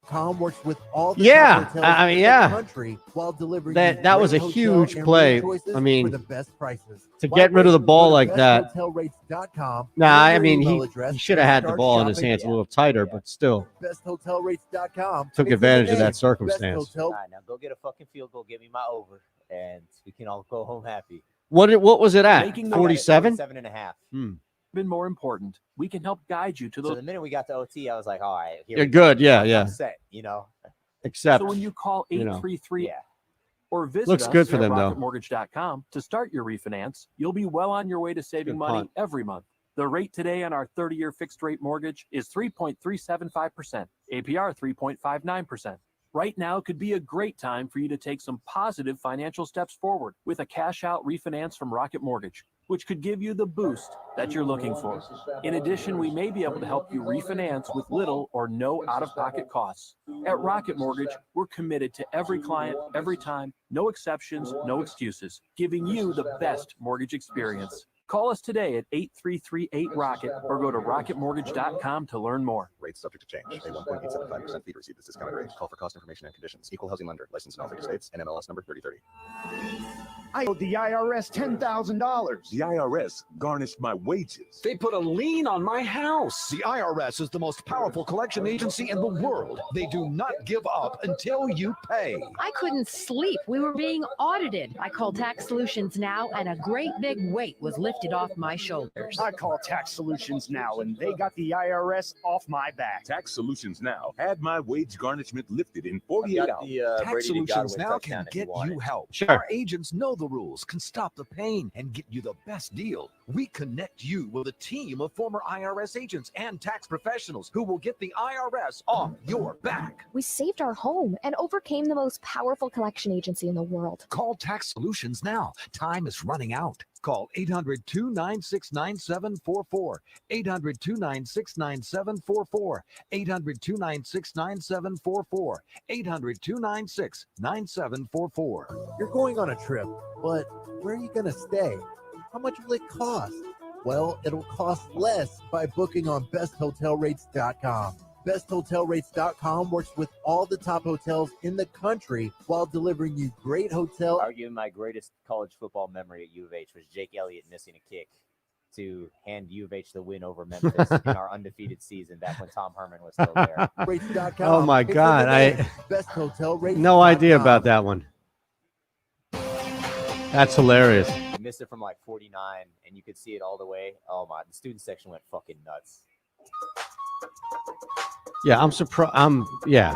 Com works with all the Yeah, top hotels I mean, in yeah. the country while delivering That was a great huge hotel and play. room choices I mean, for the best prices. to get rid of the ball like that. BestHotelRates.com. Nah, I Your mean, email he address should have had the start ball in his shopping. hands a little tighter, but still BestHotelRates.com. took It's in advantage the of that name. circumstance. Best Hotel. All right, now go get a fucking field goal, get me my over, and we can all go home happy. What was it at? Making the 47? 7.5. Been more important. We can help guide you to So those. the minute we got to OT, I was like, all right, here You're we go. good. Yeah, I'm yeah. set, you know. Except, So when you call you know. 833 or visit Looks us good for at them, though. rocketmortgage.com to start your refinance, you'll be well on your way to saving Good money punt. every month. The rate today on our 30-year fixed rate mortgage is 3.375%, APR 3.59%. Right now could be a great time for you to take some positive financial steps forward with a cash out refinance from Rocket Mortgage, which could give you the boost that you're looking for. In addition, we may be able to help you refinance with little or no out-of-pocket costs. At Rocket Mortgage, we're committed to every client, every time, no exceptions, no excuses, giving you the best mortgage experience. Call us today at 833-8ROCKET or go to rocketmortgage.com to learn more. Rates subject to change. A 1.875% fee to receive this discounted rate. Call for cost information and conditions. Equal housing lender. Licensed in all 50 states. And MLS number 3030. I owed the IRS $10,000. The IRS garnished my wages. They put a lien on my house. The IRS is the most powerful collection agency in the world. They do not give up until you pay. I couldn't sleep. We were being audited. I called Tax Solutions Now, and a great big weight was lifted off my shoulders. I call Tax Solutions Now, and they got the IRS off my back. Tax Solutions Now had my wage garnishment lifted in 48 hours. Tax Solutions Now can get you help. Sure. Our agents know the rules, can stop the pain, and get you the best deal. We connect you with a team of former IRS agents and tax professionals who will get the IRS off your back. We saved our home and overcame the most powerful collection agency in the world. Call Tax Solutions now. Time is running out. Call 800-296-9744. 800-296-9744. 800-296-9744. 800-296-9744. You're going on a trip, but where are you going to stay? How much will it cost? Well, it'll cost less by booking on BestHotelRates.com. BestHotelRates.com works with all the top hotels in the country while delivering you great hotel. Arguing my greatest college football memory at U of H was Jake Elliott missing a kick to hand U of H the win over Memphis in our undefeated season back when Tom Herman was still there. Oh my God! No idea about that one. That's hilarious. He missed it from like 49, and you could see it all the way. Oh my! The student section went fucking nuts. Yeah, I'm surprised. Yeah.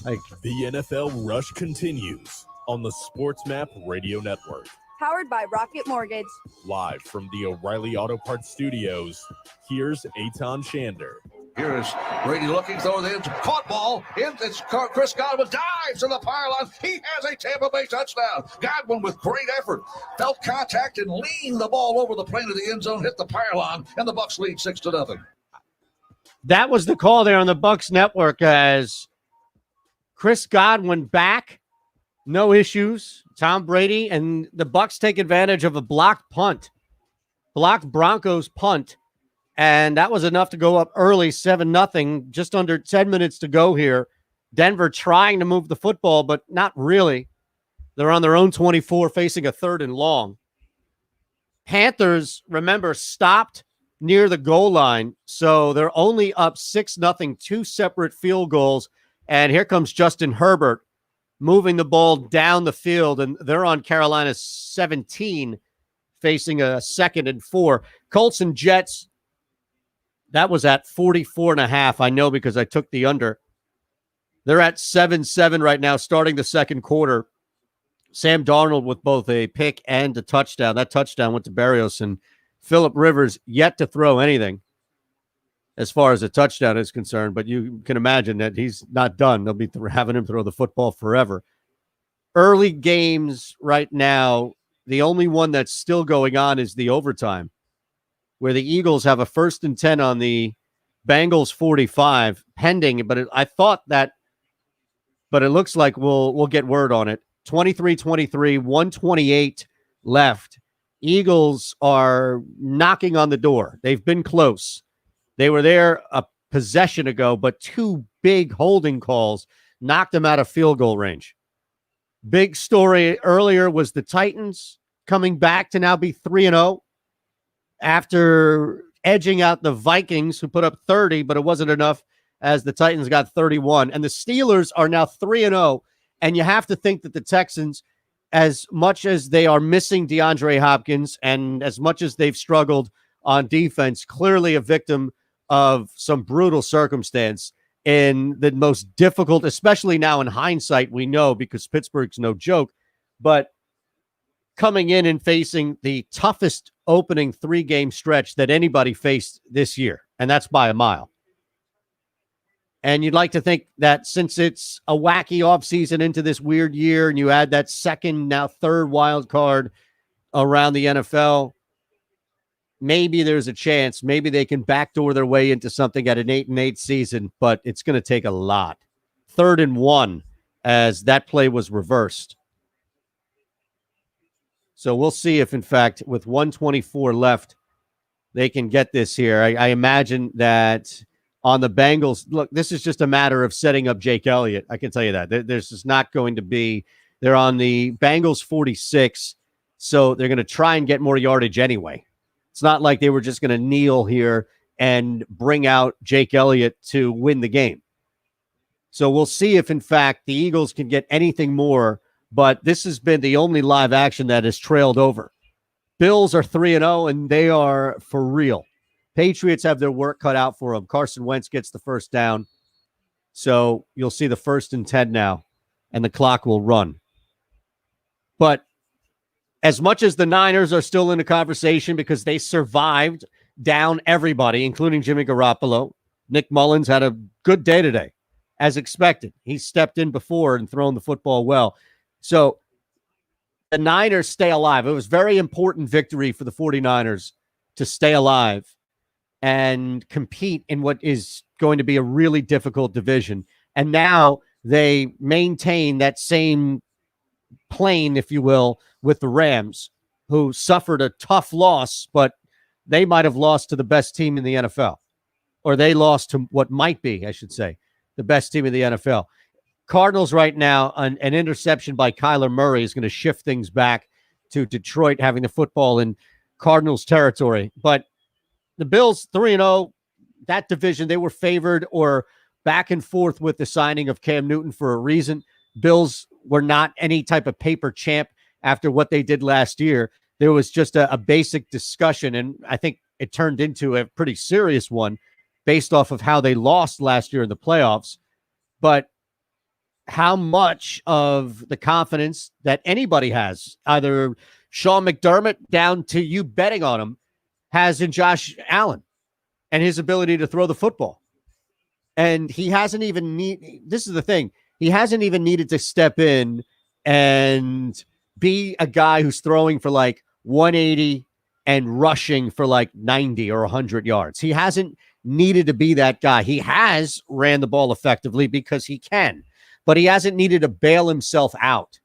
Like, The NFL Rush continues on the SportsMap Radio Network. Powered by Rocket Mortgage. Live from the O'Reilly Auto Parts Studios, here's Eitan Shander. Here's Brady looking, throw the caught ball. It's Chris Godwin dives to the pylon. He has a Tampa Bay touchdown. Godwin with great effort. Felt contact and leaned the ball over the plane of the end zone, hit the pylon, and the Bucs lead 6-0. that was the call there on the Bucs network as Chris Godwin back, no issues. Tom Brady and the Bucs take advantage of a blocked Broncos punt. And that was enough to go up early, 7-0, just under 10 minutes to go here. Denver trying to move the football, but not really. They're on their own 24, facing a 3rd and long. Panthers, remember, stopped near the goal line, so they're only up 6-0, 2 separate field goals. And here comes Justin Herbert moving the ball down the field, and they're on Carolina's 17, facing a 2nd and 4. Colts and Jets, that was at 44.5. I know because I took the under. They're at 7-7 right now, starting the second quarter. Sam Darnold with both a pick and a touchdown. That touchdown went to Berrios, and Phillip Rivers yet to throw anything as far as a touchdown is concerned. But you can imagine that he's not done. They'll be having him throw the football forever. Early games right now, the only one that's still going on is the overtime, where the Eagles have a 1st and 10 on the Bengals 45 pending. But it looks like we'll get word on it. 23-23, 128 left. Eagles are knocking on the door. They've been close. They were there a possession ago, but 2 big holding calls knocked them out of field goal range. Big story earlier was the Titans coming back to now be 3-0 after edging out the Vikings, who put up 30, but it wasn't enough as the Titans got 31. And the Steelers are now 3-0. And you have to think that the Texans, as much as they are missing DeAndre Hopkins and as much as they've struggled on defense, clearly a victim of some brutal circumstance in the most difficult, especially now in hindsight, we know because Pittsburgh's no joke, but coming in and facing the toughest opening 3-game stretch that anybody faced this year, and that's by a mile. And you'd like to think that since it's a wacky offseason into this weird year, and you add that second, now 3rd wild card around the NFL, maybe there's a chance. Maybe they can backdoor their way into something at an 8-8 season, but it's going to take a lot. 3rd and 1 as that play was reversed. So we'll see if, in fact, with 124 left, they can get this here. I imagine that on the Bengals, look, this is just a matter of setting up Jake Elliott. I can tell you that. There's just not going to be. They're on the Bengals 46, so they're going to try and get more yardage anyway. It's not like they were just going to kneel here and bring out Jake Elliott to win the game. So we'll see if, in fact, the Eagles can get anything more, but this has been the only live action that has trailed over. Bills are 3-0, and they are for real. Patriots have their work cut out for them. Carson Wentz gets the first down. So you'll see the 1st and 10 now, and the clock will run. But as much as the Niners are still in the conversation because they survived down everybody, including Jimmy Garoppolo, Nick Mullins had a good day today, as expected. He stepped in before and thrown the football well. So the Niners stay alive. It was a very important victory for the 49ers to stay alive and compete in what is going to be a really difficult division. And now they maintain that same plane, if you will, with the Rams, who suffered a tough loss, but they might have lost to the best team in the NFL, or they lost to what might be, I should say, the best team in the NFL. Cardinals right now, an interception by Kyler Murray is going to shift things back to Detroit having the football in Cardinals territory. But the Bills 3-0, that division, they were favored or back and forth with the signing of Cam Newton for a reason. Bills were not any type of paper champ after what they did last year. There was just a basic discussion, and I think it turned into a pretty serious one based off of how they lost last year in the playoffs. But how much of the confidence that anybody has, either Sean McDermott down to you betting on him, has in Josh Allen and his ability to throw the football. And he hasn't even this is the thing. He hasn't even needed to step in and be a guy who's throwing for like 180 and rushing for like 90 or 100 yards. He hasn't needed to be that guy. He has ran the ball effectively because he can, but he hasn't needed to bail himself out.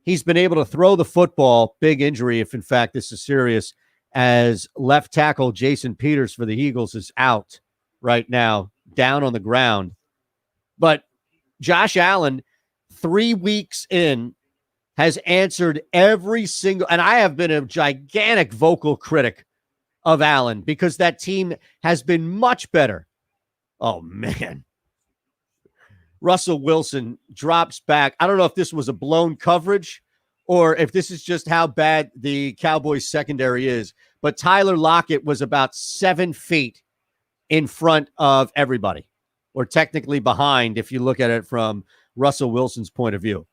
He's been able to throw the football, big injury if in fact this is serious, as left tackle Jason Peters for the Eagles is out right now, down on the ground. But Josh Allen, 3 weeks in, has answered every single, and I have been a gigantic vocal critic of Allen because that team has been much better. Oh, man. Russell Wilson drops back. I don't know if this was a blown coverage or if this is just how bad the Cowboys secondary is, but Tyler Lockett was about 7 feet in front of everybody, or technically behind if you look at it from Russell Wilson's point of view.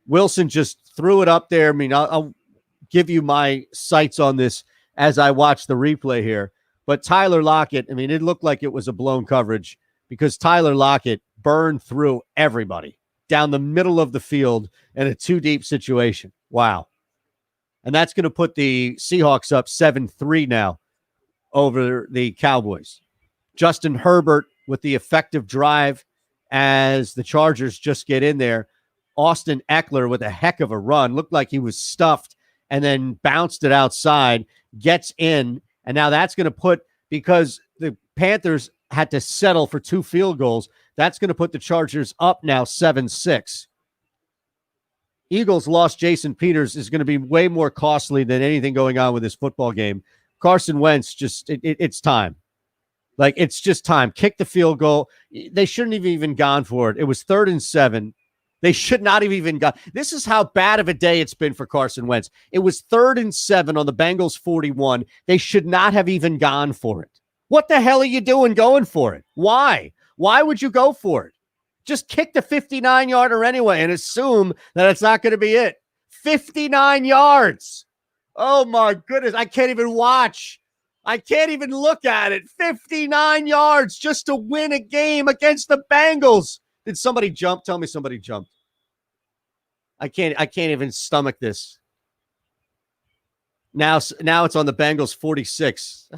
Wilson just threw it up there. I mean, I'll give you my sights on this as I watch the replay here. But Tyler Lockett, I mean, it looked like it was a blown coverage because Tyler Lockett burned through everybody down the middle of the field in a 2-deep situation. Wow. And that's going to put the Seahawks up 7-3 now over the Cowboys. Justin Herbert with the effective drive as the Chargers just get in there. Austin Eckler with a heck of a run. Looked like he was stuffed and then bounced it outside, gets in, and now that's going to put, because the Panthers had to settle for 2 field goals, that's going to put the Chargers up now 7-6. Eagles lost Jason Peters is going to be way more costly than anything going on with this football game. Carson Wentz, just it's time. Like, it's just time. Kick the field goal. They shouldn't have even gone for it. It was 3rd and 7. They should not have even gone. This is how bad of a day it's been for Carson Wentz. It was 3rd and 7 on the Bengals 41. They should not have even gone for it. What the hell are you doing going for it? Why? Why would you go for it? Just kick the 59-yarder anyway and assume that it's not going to be it. 59 yards. Oh, my goodness. I can't even watch. I can't even look at it. 59 yards just to win a game against the Bengals. Did somebody jump? Tell me somebody jumped. I can't even stomach this. Now it's on the Bengals 46.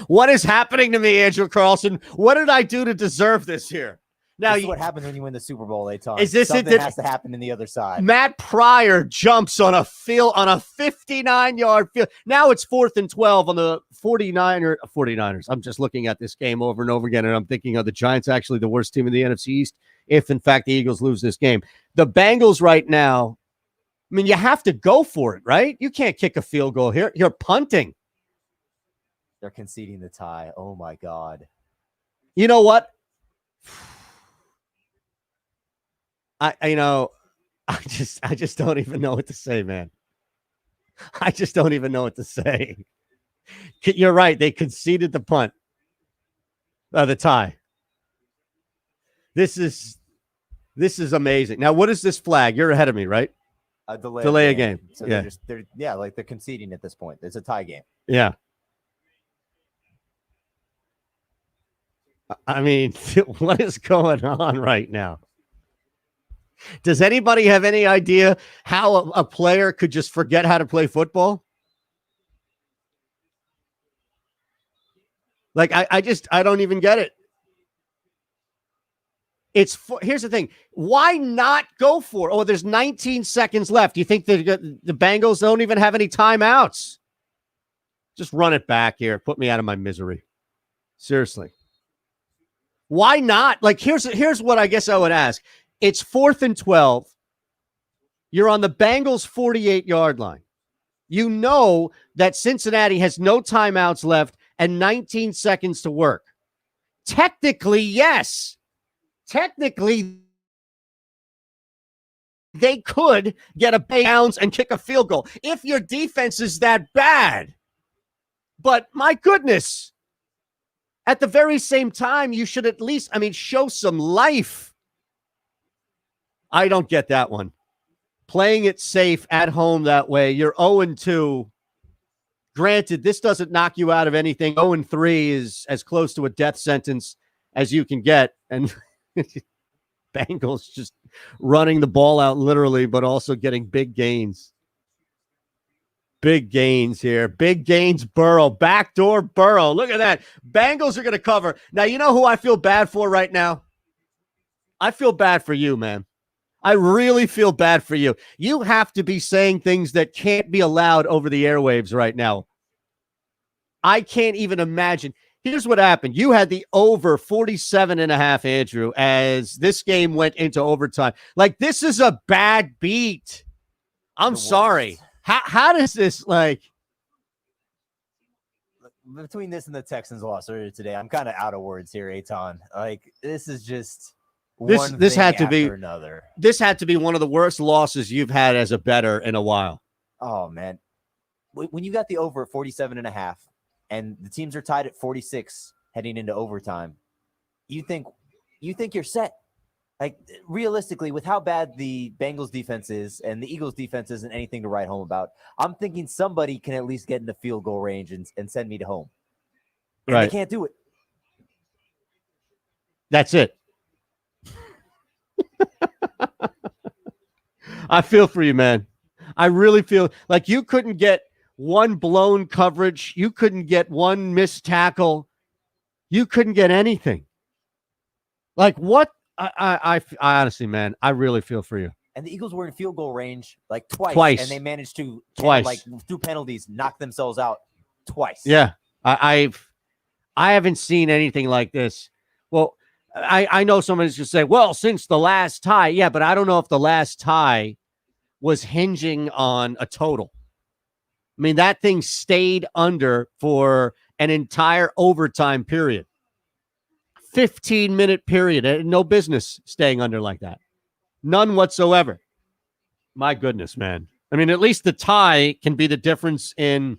What is happening to me, Andrew Carlson? What did I do to deserve this here? Now, this is what happens when you win the Super Bowl, Aton. Is this Something has to happen in the other side. Matt Pryor jumps on a 59-yard field. Now it's 4th and 12 on the 49ers. I'm just looking at this game over and over again, and I'm thinking, are the Giants actually the worst team in the NFC East if, in fact, the Eagles lose this game? The Bengals right now, I mean, you have to go for it, right? You can't kick a field goal here. You're punting. They're conceding the tie. Oh, my God. You know what? I just don't even know what to say, man. I just don't even know what to say. You're right. They conceded the punt. The tie. This is amazing. Now, what is this flag? You're ahead of me, right? Delay a game. So yeah. They're conceding at this point. It's a tie game. Yeah. I mean, what is going on right now? Does anybody have any idea how a player could just forget how to play football? Like, I don't even get it. Here's the thing. Why not go for it? Oh, there's 19 seconds left. You think the Bengals don't even have any timeouts? Just run it back here. Put me out of my misery. Seriously. Why not? Like, here's what I guess I would ask. It's 4th and 12. You're on the Bengals 48-yard line. You know that Cincinnati has no timeouts left and 19 seconds to work. Technically, yes. Technically, they could get a bounce and kick a field goal if your defense is that bad. But my goodness, At the very same time, you should at least, show some life. I don't get that one. Playing it safe at home that way. You're 0-2. Granted, this doesn't knock you out of anything. 0-3 is as close to a death sentence as you can get. And Bengals just running the ball out literally, but also getting big gains. Big gains here. Big gains, Burrow. Backdoor Burrow. Look at that. Bengals are going to cover. Now, you know who I feel bad for right now? I feel bad for you, man. I really feel bad for you. You have to be saying things that can't be allowed over the airwaves right now. I can't even imagine. Here's what happened. You had the over 47.5, Andrew, as this game went into overtime. Like, this is a bad beat. I'm sorry. How does this, between this and the Texans loss earlier today, I'm kind of out of words here, Eitan. Like, this is just this had to be another. This had to be one of the worst losses you've had as a bettor in a while. Oh, man. When you got the over at 47.5 and the teams are tied at 46 heading into overtime, you think you're set. Like, realistically, with how bad the Bengals defense is and the Eagles defense isn't anything to write home about, I'm thinking somebody can at least get into field goal range and send me to home. And Right. They can't do it. That's it. I feel for you, man. I really feel like you couldn't get one blown coverage. You couldn't get one missed tackle. You couldn't get anything. Like, what? I honestly, man, I really feel for you. And the Eagles were in field goal range like twice. And they managed to, through penalties, knock themselves out twice. Yeah. I haven't seen anything like this. Well, I know someone's going to say, well, since the last tie. Yeah, but I don't know if the last tie was hinging on a total. I mean, that thing stayed under for an entire overtime period. 15-minute period. No business staying under like that. None whatsoever. My goodness, man. I mean, at least the tie can be the difference in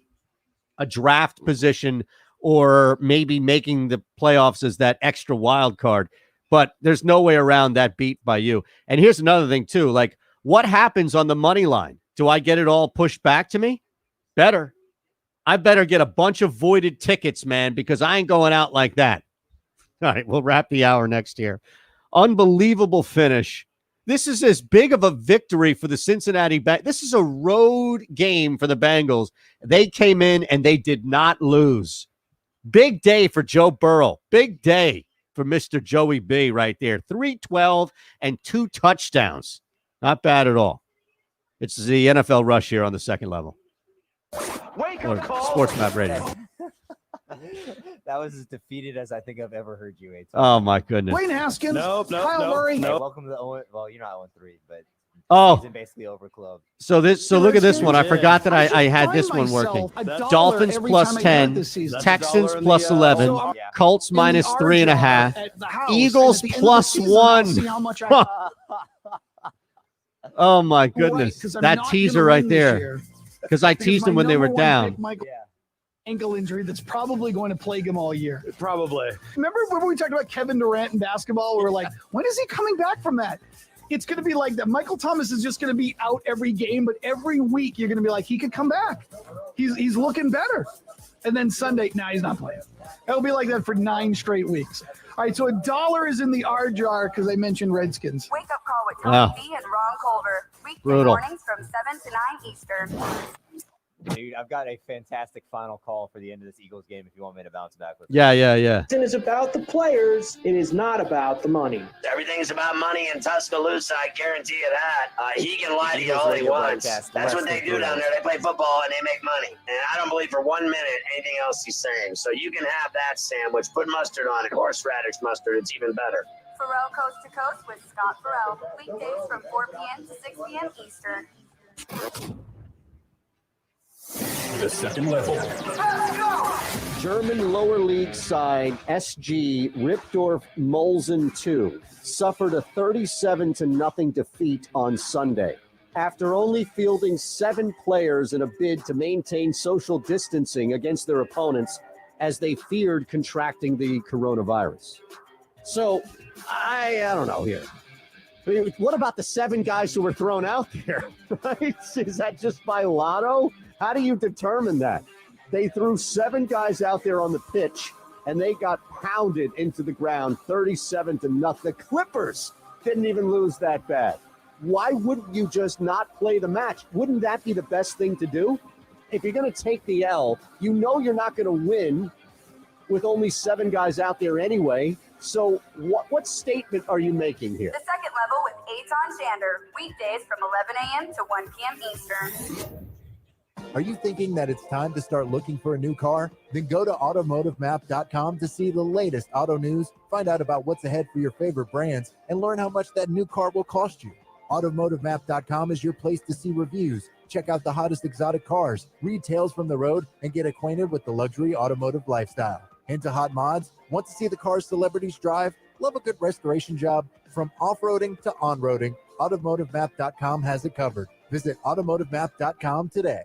a draft position or maybe making the playoffs as that extra wild card. But there's no way around that beat by you. And here's another thing, too. Like, what happens on the money line? Do I get it all pushed back to me? Better. I better get a bunch of voided tickets, man, because I ain't going out like that. All right, we'll wrap the hour next year. Unbelievable finish. This is as big of a victory for the Cincinnati Bengals. This is a road game for the Bengals. They came in and they did not lose. Big day for Joe Burrow. Big day for Mr. Joey B right there. 312 and 2 touchdowns. Not bad at all. It's the NFL Rush here on the second level. Wake Or up call. Sports Map Radio. That was as defeated as I think I've ever heard you, Eitan. Oh, my goodness. Wayne Haskins, Kyle Murray. Hey, welcome to the well, you're not 0-3, but Oh. season basically over club. So look at this one. I forgot that I had this one working. Dolphins plus 10, Texans plus 11, Colts minus 3.5, Eagles plus 1. Oh my goodness, that teaser right there. Because I teased them when they were down. Ankle injury that's probably going to plague him all year. Probably. Remember when we talked about Kevin Durant in basketball? We were like, when is he coming back from that? It's going to be like that. Michael Thomas is just going to be out every game, but every week you're going to be like, he could come back. He's looking better. And then Sunday, he's not playing. It'll be like that for 9 straight weeks. All right, so $1 is in the R jar because I mentioned Redskins. Wake up call with Tony B and Ron Culver. Weekday Brutal. mornings from 7 to 9 Eastern. Dude, I've got a fantastic final call for the end of this Eagles game if you want me to bounce back with it. Yeah. It is about the players. It is not about the money. Everything's about money in Tuscaloosa. I guarantee you that. He can lie to you all he wants. That's what they do down there. They play football and they make money. And I don't believe for 1 minute anything else he's saying. So you can have that sandwich. Put mustard on it. Horseradish mustard. It's even better. Pharrell Coast to Coast with Scott Pharrell. Weekdays from 4 p.m. to 6 p.m. Eastern. The second level. German lower league side SG Ripdorf Molzen 2 suffered a 37-0 defeat on Sunday. After only fielding 7 players in a bid to maintain social distancing against their opponents, as they feared contracting the coronavirus. So I don't know here. I mean, what about the 7 guys who were thrown out there? Right? Is that just by lotto? How do you determine that? They threw 7 guys out there on the pitch, and they got pounded into the ground 37-0. The Clippers didn't even lose that bad. Why wouldn't you just not play the match? Wouldn't that be the best thing to do? If you're going to take the L, you know you're not going to win with only 7 guys out there anyway. So what statement are you making here? The second level with Eitan Shander, weekdays from 11 a.m. to 1 p.m. Eastern. Are you thinking that it's time to start looking for a new car? Then go to automotivemap.com to see the latest auto news, find out about what's ahead for your favorite brands, and learn how much that new car will cost you. Automotivemap.com is your place to see reviews, check out the hottest exotic cars, read tales from the road, and get acquainted with the luxury automotive lifestyle. Into hot mods? Want to see the cars celebrities drive? Love a good restoration job? From off-roading to on-roading, automotivemap.com has it covered. Visit automotivemap.com today.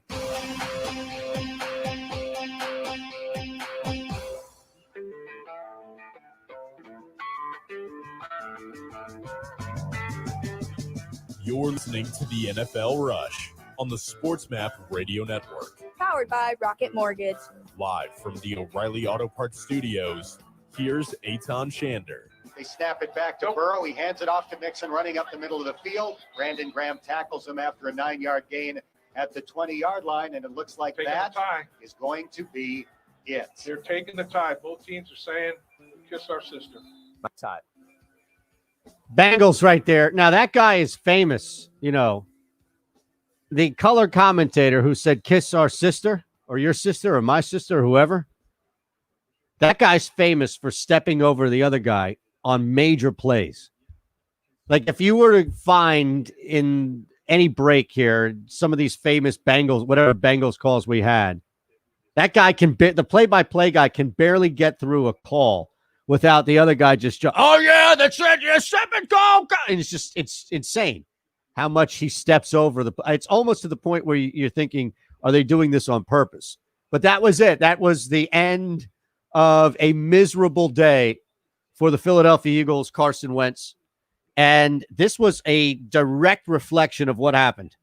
You're listening to the NFL Rush on the SportsMap Radio Network. Powered by Rocket Mortgage. Live from the O'Reilly Auto Parts Studios, here's Eitan Shander. They snap it back to Burrow. He hands it off to Mixon, running up the middle of the field. Brandon Graham tackles him after a 9-yard gain at the 20-yard line, and it looks like that is going to be it. They're taking the tie. Both teams are saying, kiss our sister. My tie. Bengals right there. Now, that guy is famous, you know. The color commentator who said, kiss our sister, or your sister, or my sister, or whoever. That guy's famous for stepping over the other guy on major plays. Like, if you were to find in any break here, some of these famous Bengals, whatever Bengals calls we had, that guy can, the play-by-play guy can barely get through a call without the other guy just, oh, yeah, that's it, yeah, step and go. And it's insane how much he steps over the, it's almost to the point where you're thinking, are they doing this on purpose? But that was it. That was the end of a miserable day for the Philadelphia Eagles, Carson Wentz. And this was a direct reflection of what happened.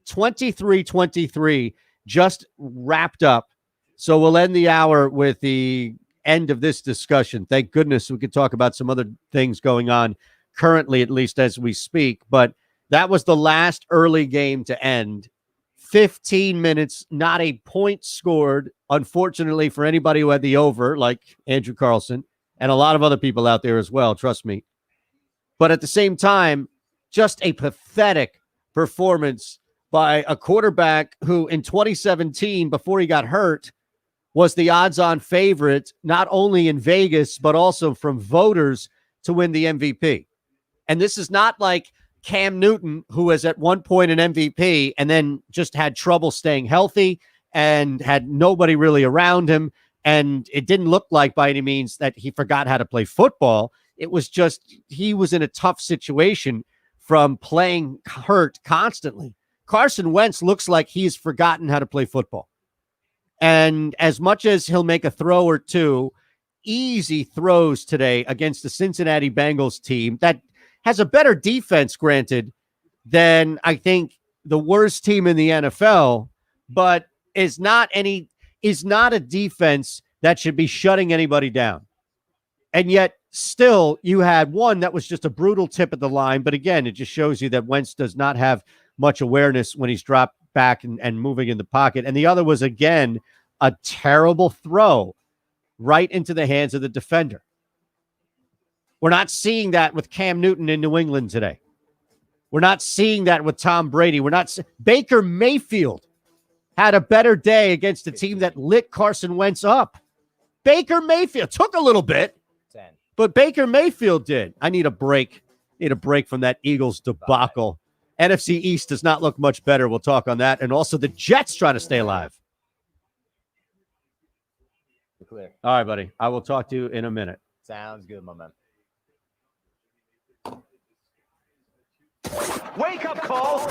23-23 just wrapped up. So we'll end the hour with the end of this discussion. Thank goodness we could talk about some other things going on currently, at least as we speak. But that was the last early game to end. 15 minutes, not a point scored, unfortunately, for anybody who had the over, like Andrew Carlson, and a lot of other people out there as well, trust me. But at the same time, just a pathetic performance by a quarterback who in 2017, before he got hurt, was the odds-on favorite, not only in Vegas, but also from voters to win the MVP. And this is not like Cam Newton, who was at one point an MVP and then just had trouble staying healthy and had nobody really around him. And it didn't look like by any means that he forgot how to play football. It was just he was in a tough situation from playing hurt constantly. Carson Wentz looks like he's forgotten how to play football. And as much as he'll make a throw or two, easy throws today against the Cincinnati Bengals team that has a better defense, granted, than I think the worst team in the NFL, but is not a defense that should be shutting anybody down. And yet still you had one that was just a brutal tip at the line. But again, it just shows you that Wentz does not have much awareness when he's dropped back and moving in the pocket. And the other was, again, a terrible throw right into the hands of the defender. We're not seeing that with Cam Newton in New England today. We're not seeing that with Tom Brady. Baker Mayfield had a better day against a team that lit Carson Wentz up. Baker Mayfield took a little bit, but Baker Mayfield did. I need a break. Need a break from that Eagles debacle. NFC East does not look much better. We'll talk on that. And also the Jets trying to stay alive. You're clear. All right, buddy. I will talk to you in a minute. Sounds good, my man. Wake up call.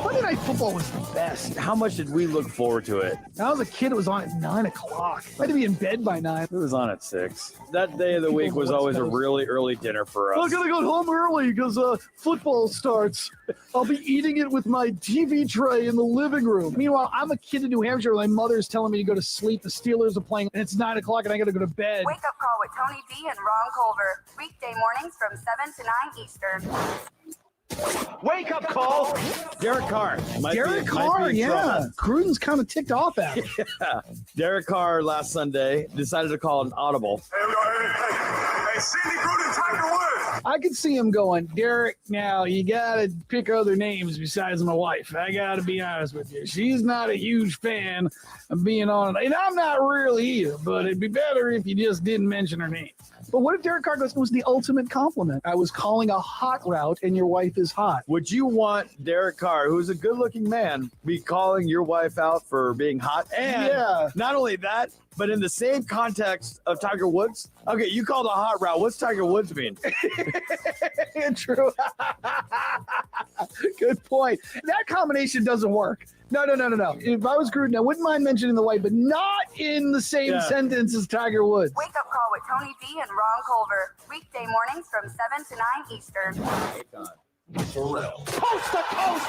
Monday Night Football was the best. How much did we look forward to it? When I was a kid, it was on at 9 o'clock. I had to be in bed by 9. It was on at 6. That day of the week was always a really early dinner for us. I gotta go home early because football starts. I'll be eating it with my TV tray in the living room. Meanwhile, I'm a kid in New Hampshire. My mother's telling me to go to sleep. The Steelers are playing, and it's 9 o'clock, and I gotta go to bed. Wake up call with Tony D and Ron Culver. Weekday mornings from 7 to 9 Eastern. Wake up call. Derek Carr. Derek Carr, yeah. Gruden's kind of ticked off at him. Yeah. Derek Carr last Sunday decided to call an audible. Hey, Cindy Gruden, Tiger Woods. I could see him going, Derek, now you gotta pick other names besides my wife. I gotta be honest with you. She's not a huge fan of being on it. And I'm not really either, but it'd be better if you just didn't mention her name. But what if Derek Carr goes, it was the ultimate compliment? I was calling a hot route and your wife is hot. Would you want Derek Carr, who's a good-looking man, be calling your wife out for being hot? And not only that, but in the same context of Tiger Woods. Okay, you called a hot route. What's Tiger Woods mean? True. Good point. That combination doesn't work. No. If I was Gruden, I wouldn't mind mentioning the wife, but not in the same sentence as Tiger Woods. Wake up call with Tony D and Ron Culver. Weekday mornings from 7 to 9 Eastern. Coast to coast.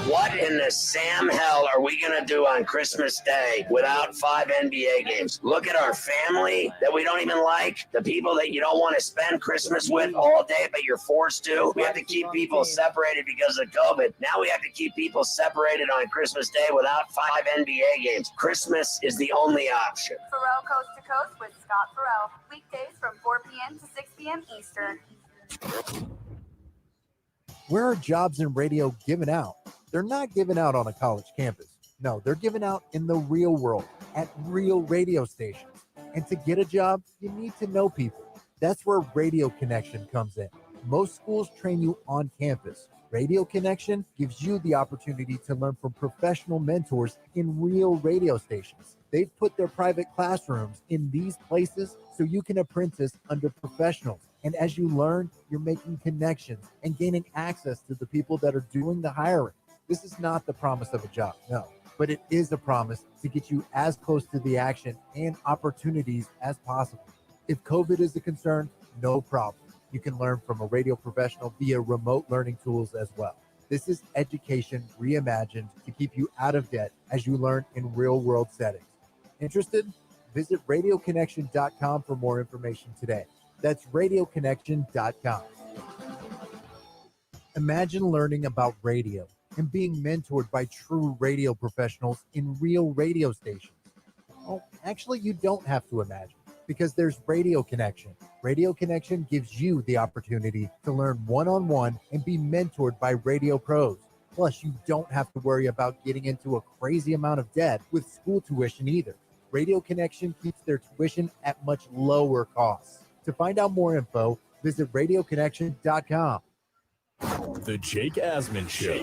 What in the Sam hell are we going to do on Christmas Day without 5 NBA games? Look at our family that we don't even like, the people that you don't want to spend Christmas with all day, but you're forced to. We have to keep people separated because of COVID. Now we have to keep people separated on Christmas Day without 5 NBA games. Christmas is the only option. Pharrell Coast to Coast with Scott Pharrell. Weekdays from 4 p.m. to 6 p.m. Eastern. Where are jobs in radio given out? They're not given out on a college campus. No, they're given out in the real world at real radio stations. And to get a job, you need to know people. That's where Radio Connection comes in. Most schools train you on campus. Radio Connection gives you the opportunity to learn from professional mentors in real radio stations. They've put their private classrooms in these places so you can apprentice under professionals. And as you learn, you're making connections and gaining access to the people that are doing the hiring. This is not the promise of a job, no, but it is a promise to get you as close to the action and opportunities as possible. If COVID is a concern, no problem. You can learn from a radio professional via remote learning tools as well. This is education reimagined to keep you out of debt as you learn in real-world settings. Interested? Visit radioconnection.com for more information today. That's radioconnection.com. Imagine learning about radio and being mentored by true radio professionals in real radio stations. Well, actually, you don't have to imagine because there's Radio Connection. Radio Connection gives you the opportunity to learn one-on-one and be mentored by radio pros. Plus, you don't have to worry about getting into a crazy amount of debt with school tuition either. Radio Connection keeps their tuition at much lower costs. To find out more info, visit radioconnection.com. The Jake Asman Show.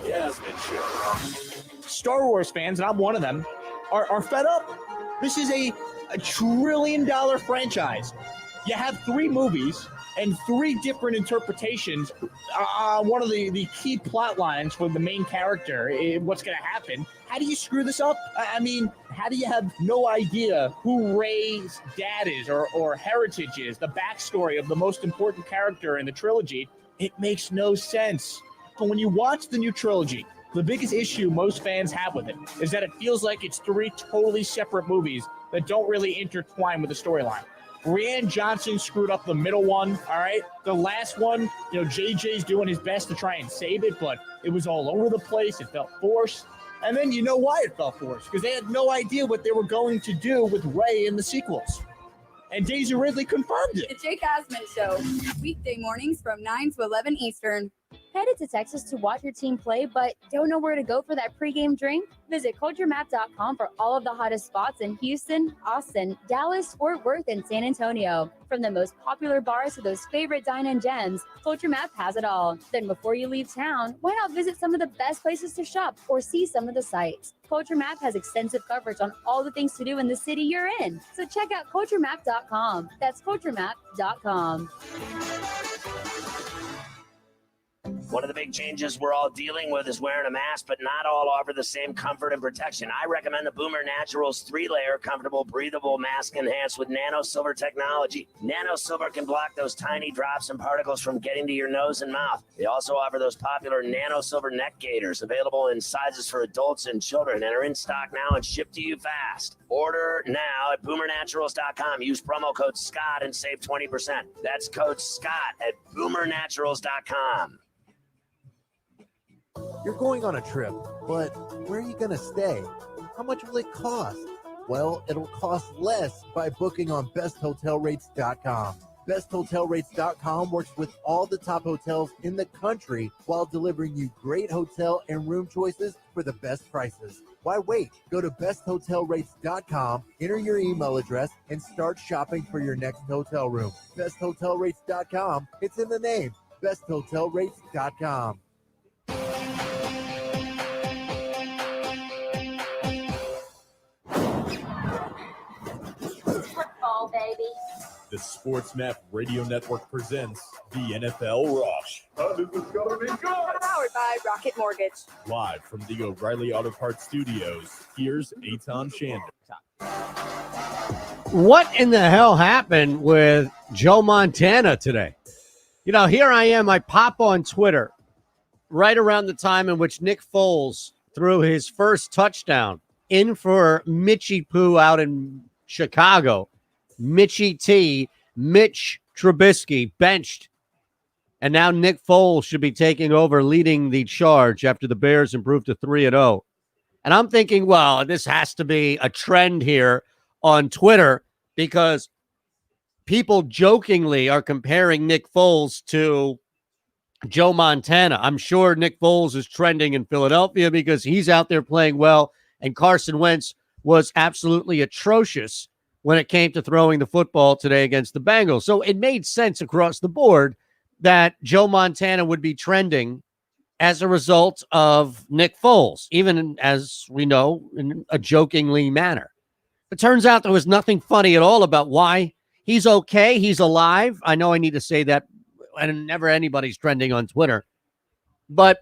Star Wars fans, and I'm one of them, are fed up. This is a $1 trillion franchise. You have 3 movies and 3 different interpretations. One of the key plot lines for the main character, what's going to happen. How do you screw this up? I mean, how do you have no idea who Rey's dad is or heritage is, the backstory of the most important character in the trilogy? It makes no sense. But when you watch the new trilogy, the biggest issue most fans have with it is that it feels like it's 3 totally separate movies that don't really intertwine with the storyline. Rian Johnson screwed up the middle one, all right? The last one, JJ's doing his best to try and save it, but it was all over the place. It felt forced. And then you know why it felt forced, because they had no idea what they were going to do with Rey in the sequels. And Daisy Ridley confirmed it. The Jake Asman Show. Weekday mornings from 9 to 11 Eastern. Headed to Texas to watch your team play, but don't know where to go for that pregame drink? Visit culturemap.com for all of the hottest spots in Houston, Austin, Dallas, Fort Worth, and San Antonio. From the most popular bars to those favorite dine-in gems, Culture Map has it all. Then before you leave town, why not visit some of the best places to shop or see some of the sights? Culture Map has extensive coverage on all the things to do in the city you're in. So check out culturemap.com. That's culturemap.com. One of the big changes we're all dealing with is wearing a mask, but not all offer the same comfort and protection. I recommend the Boomer Naturals 3-layer comfortable, breathable mask enhanced with nano silver technology. Nano silver can block those tiny drops and particles from getting to your nose and mouth. They also offer those popular nano silver neck gaiters, available in sizes for adults and children, and are in stock now and shipped to you fast. Order now at boomernaturals.com. Use promo code Scott and save 20%. That's code Scott at boomernaturals.com. You're going on a trip, but where are you going to stay? How much will it cost? Well, it'll cost less by booking on besthotelrates.com. BestHotelRates.com works with all the top hotels in the country while delivering you great hotel and room choices for the best prices. Why wait? Go to besthotelrates.com, enter your email address, and start shopping for your next hotel room. BestHotelRates.com, it's in the name. BestHotelRates.com. Football, baby. The SportsMap Radio Network presents the NFL Rush. How does this gonna be good? Powered by Rocket Mortgage. Live from the O'Reilly Auto Parts Studios, here's Eitan Shander. What in the hell happened with Joe Montana today? You know, here I am. I pop on Twitter right around the time in which Nick Foles threw his first touchdown in for Mitchie Poo out in Chicago. Mitchie T, Mitch Trubisky benched. And now Nick Foles should be taking over, leading the charge after the Bears improved to 3-0. And I'm thinking, well, this has to be a trend here on Twitter because people jokingly are comparing Nick Foles to Joe Montana. I'm sure Nick Foles is trending in Philadelphia because he's out there playing well, and Carson Wentz was absolutely atrocious when it came to throwing the football today against the Bengals. So it made sense across the board that Joe Montana would be trending as a result of Nick Foles, even as we know, in a jokingly manner. It turns out there was nothing funny at all about why he's okay. He's alive. I know I need to say that, and never anybody's trending on Twitter. But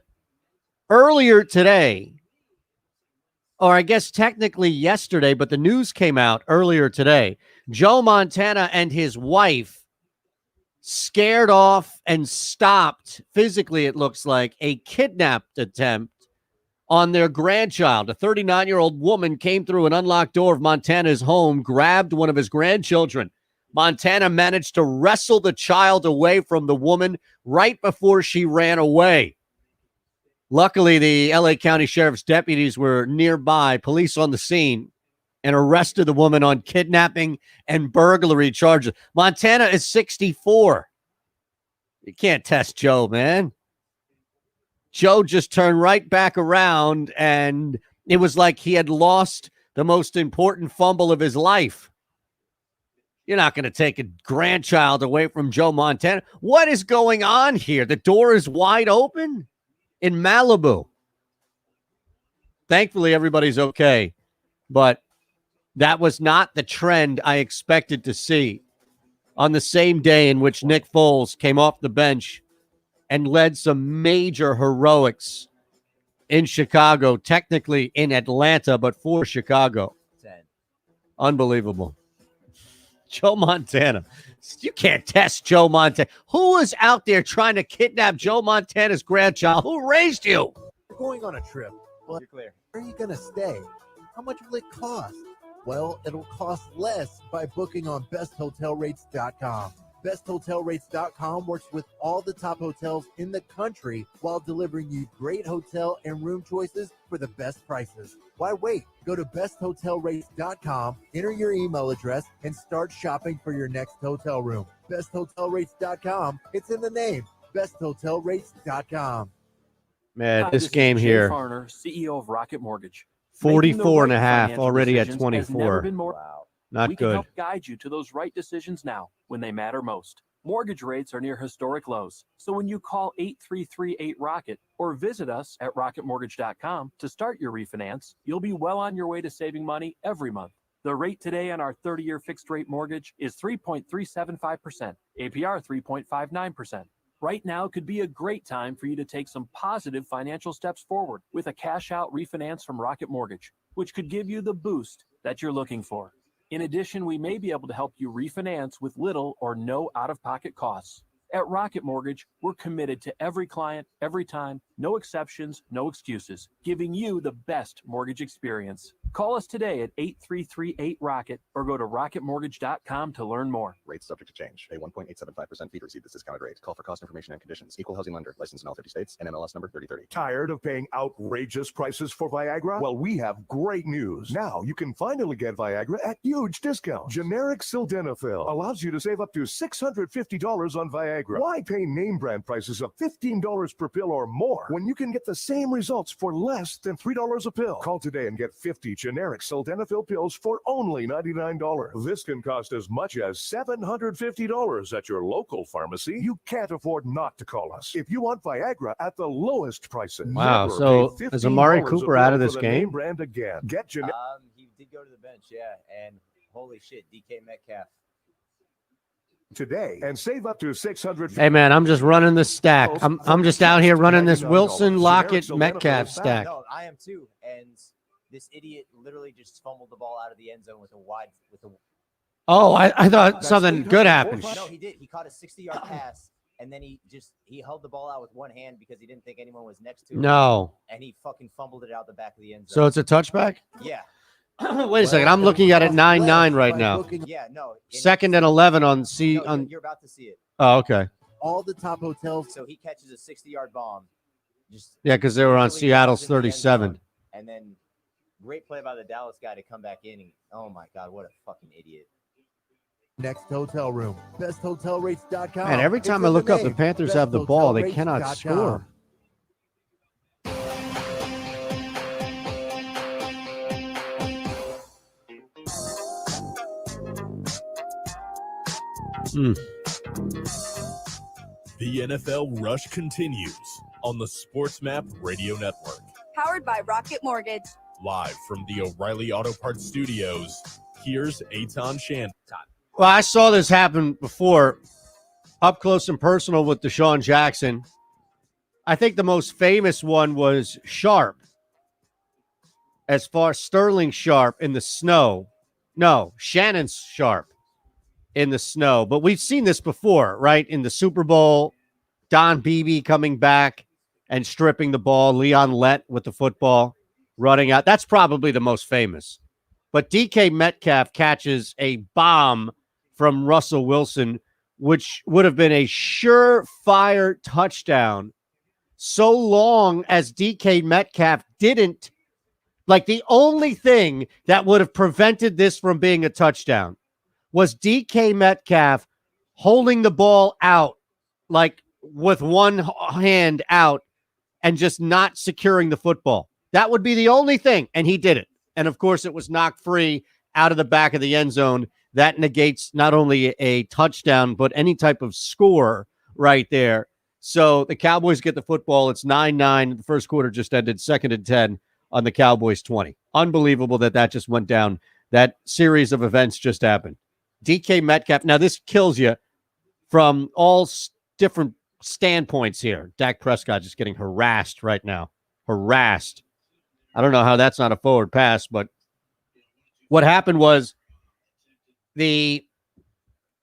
earlier today, or I guess technically yesterday, but the news came out earlier today, Joe Montana and his wife scared off and stopped, physically it looks like, a kidnap attempt on their grandchild. A 39-year-old woman came through an unlocked door of Montana's home, grabbed one of his grandchildren. Montana managed to wrestle the child away from the woman right before she ran away. Luckily, the LA County Sheriff's deputies were nearby, police on the scene, and arrested the woman on kidnapping and burglary charges. Montana is 64. You can't test Joe, man. Joe just turned right back around, and it was like he had lost the most important fumble of his life. You're not going to take a grandchild away from Joe Montana. What is going on here? The door is wide open in Malibu. Thankfully, everybody's okay, but that was not the trend I expected to see on the same day in which Nick Foles came off the bench and led some major heroics in Chicago, technically in Atlanta, but for Chicago. Unbelievable. Joe Montana. You can't test Joe Montana. Who is out there trying to kidnap Joe Montana's grandchild? Who raised you? You're going on a trip, but where are you going to stay? How much will it cost? Well, it'll cost less by booking on besthotelrates.com. BestHotelRates.com works with all the top hotels in the country while delivering you great hotel and room choices for the best prices. Why wait? Go to besthotelrates.com, enter your email address, and start shopping for your next hotel room. BestHotelRates.com, it's in the name. BestHotelRates.com. Man, Hi, this is game Jay here, Farner, CEO of Rocket Mortgage. 44 and a Making the right half, financial already at decisions has never 24. been more. Not we can good. help guide you to those right decisions now when they matter most. Mortgage rates are near historic lows. So when you call 8338-ROCKET or visit us at rocketmortgage.com to start your refinance, you'll be well on your way to saving money every month. The rate today on our 30-year fixed rate mortgage is 3.375%, APR 3.59%. Right now could be a great time for you to take some positive financial steps forward with a cash-out refinance from Rocket Mortgage, which could give you the boost that you're looking for. In addition, we may be able to help you refinance with little or no out-of-pocket costs. At Rocket Mortgage, we're committed to every client, every time, no exceptions, no excuses, giving you the best mortgage experience. Call us today at 8338-ROCKET or go to rocketmortgage.com to learn more. Rates subject to change. Pay 1.875% fee to receive this discounted rate. Call for cost information and conditions. Equal housing lender. Licensed in all 50 states. NMLS number 3030. Tired of paying outrageous prices for Viagra? Well, we have great news. Now you can finally get Viagra at huge discounts. Generic sildenafil allows you to save up to $650 on Viagra. Why pay name brand prices of $15 per pill or more when you can get the same results for less than $3 a pill? Call today and get 50 generic sildenafil pills for only $99. This can cost as much as $750 at your local pharmacy. You can't afford not to call us if you want Viagra at the lowest prices. Wow. Never So pay is Amari $15 a Cooper pill out of for this the game? name brand again. Get generic. He did go to the bench, yeah, and holy shit, DK Metcalf. Today and save up to $600. Hey man, I'm just running this stack. I'm just out here running this Wilson, Lockett, Metcalf stack. No, I am too. And this idiot literally just fumbled the ball out of the end zone with a. Oh, I thought something good happened. No, he did. He caught a 60-yard pass, and then he held the ball out with one hand because he didn't think anyone was next to him. No. And he fucking fumbled it out the back of the end zone. So it's a touchback? Yeah. Wait a second. I'm looking at it 9-9 right now. Yeah, no. Second and 11 on C. No, on. you're about to see it. Oh, okay. All the top hotels. So he catches a 60-yard bomb. Yeah, because they were on literally Seattle's goes into the end 37. zone, and then great play by the Dallas guy to come back in. And, oh my God, what a fucking idiot! Next hotel room. BestHotelRates.com. Man, every time I look up, the Panthers have the ball. They cannot score. The NFL Rush continues on the SportsMap Radio Network. Powered by Rocket Mortgage. Live from the O'Reilly Auto Parts Studios, here's Eitan Shan. Well, I saw this happen before, up close and personal with Deshaun Jackson. I think the most famous one was Sharp. As far as Sterling Sharp in the snow. No, Shannon Sharp in the snow. But we've seen this before, right? In the Super Bowl, Don Beebe coming back and stripping the ball. Leon Lett with the football running out. That's probably the most famous. But DK Metcalf catches a bomb from Russell Wilson, which would have been a surefire touchdown so long as DK Metcalf didn't. Like, the only thing that would have prevented this from being a touchdown was DK Metcalf holding the ball out, like with one hand out and just not securing the football. That would be the only thing, and he did it. And, of course, it was knocked free out of the back of the end zone. That negates not only a touchdown, but any type of score right there. So the Cowboys get the football. It's 9-9. The first quarter just ended, 2nd and 10 on the Cowboys 20. Unbelievable that just went down. That series of events just happened. DK Metcalf. Now, this kills you from all different standpoints here. Dak Prescott just getting harassed right now. Harassed. I don't know how that's not a forward pass, but what happened was the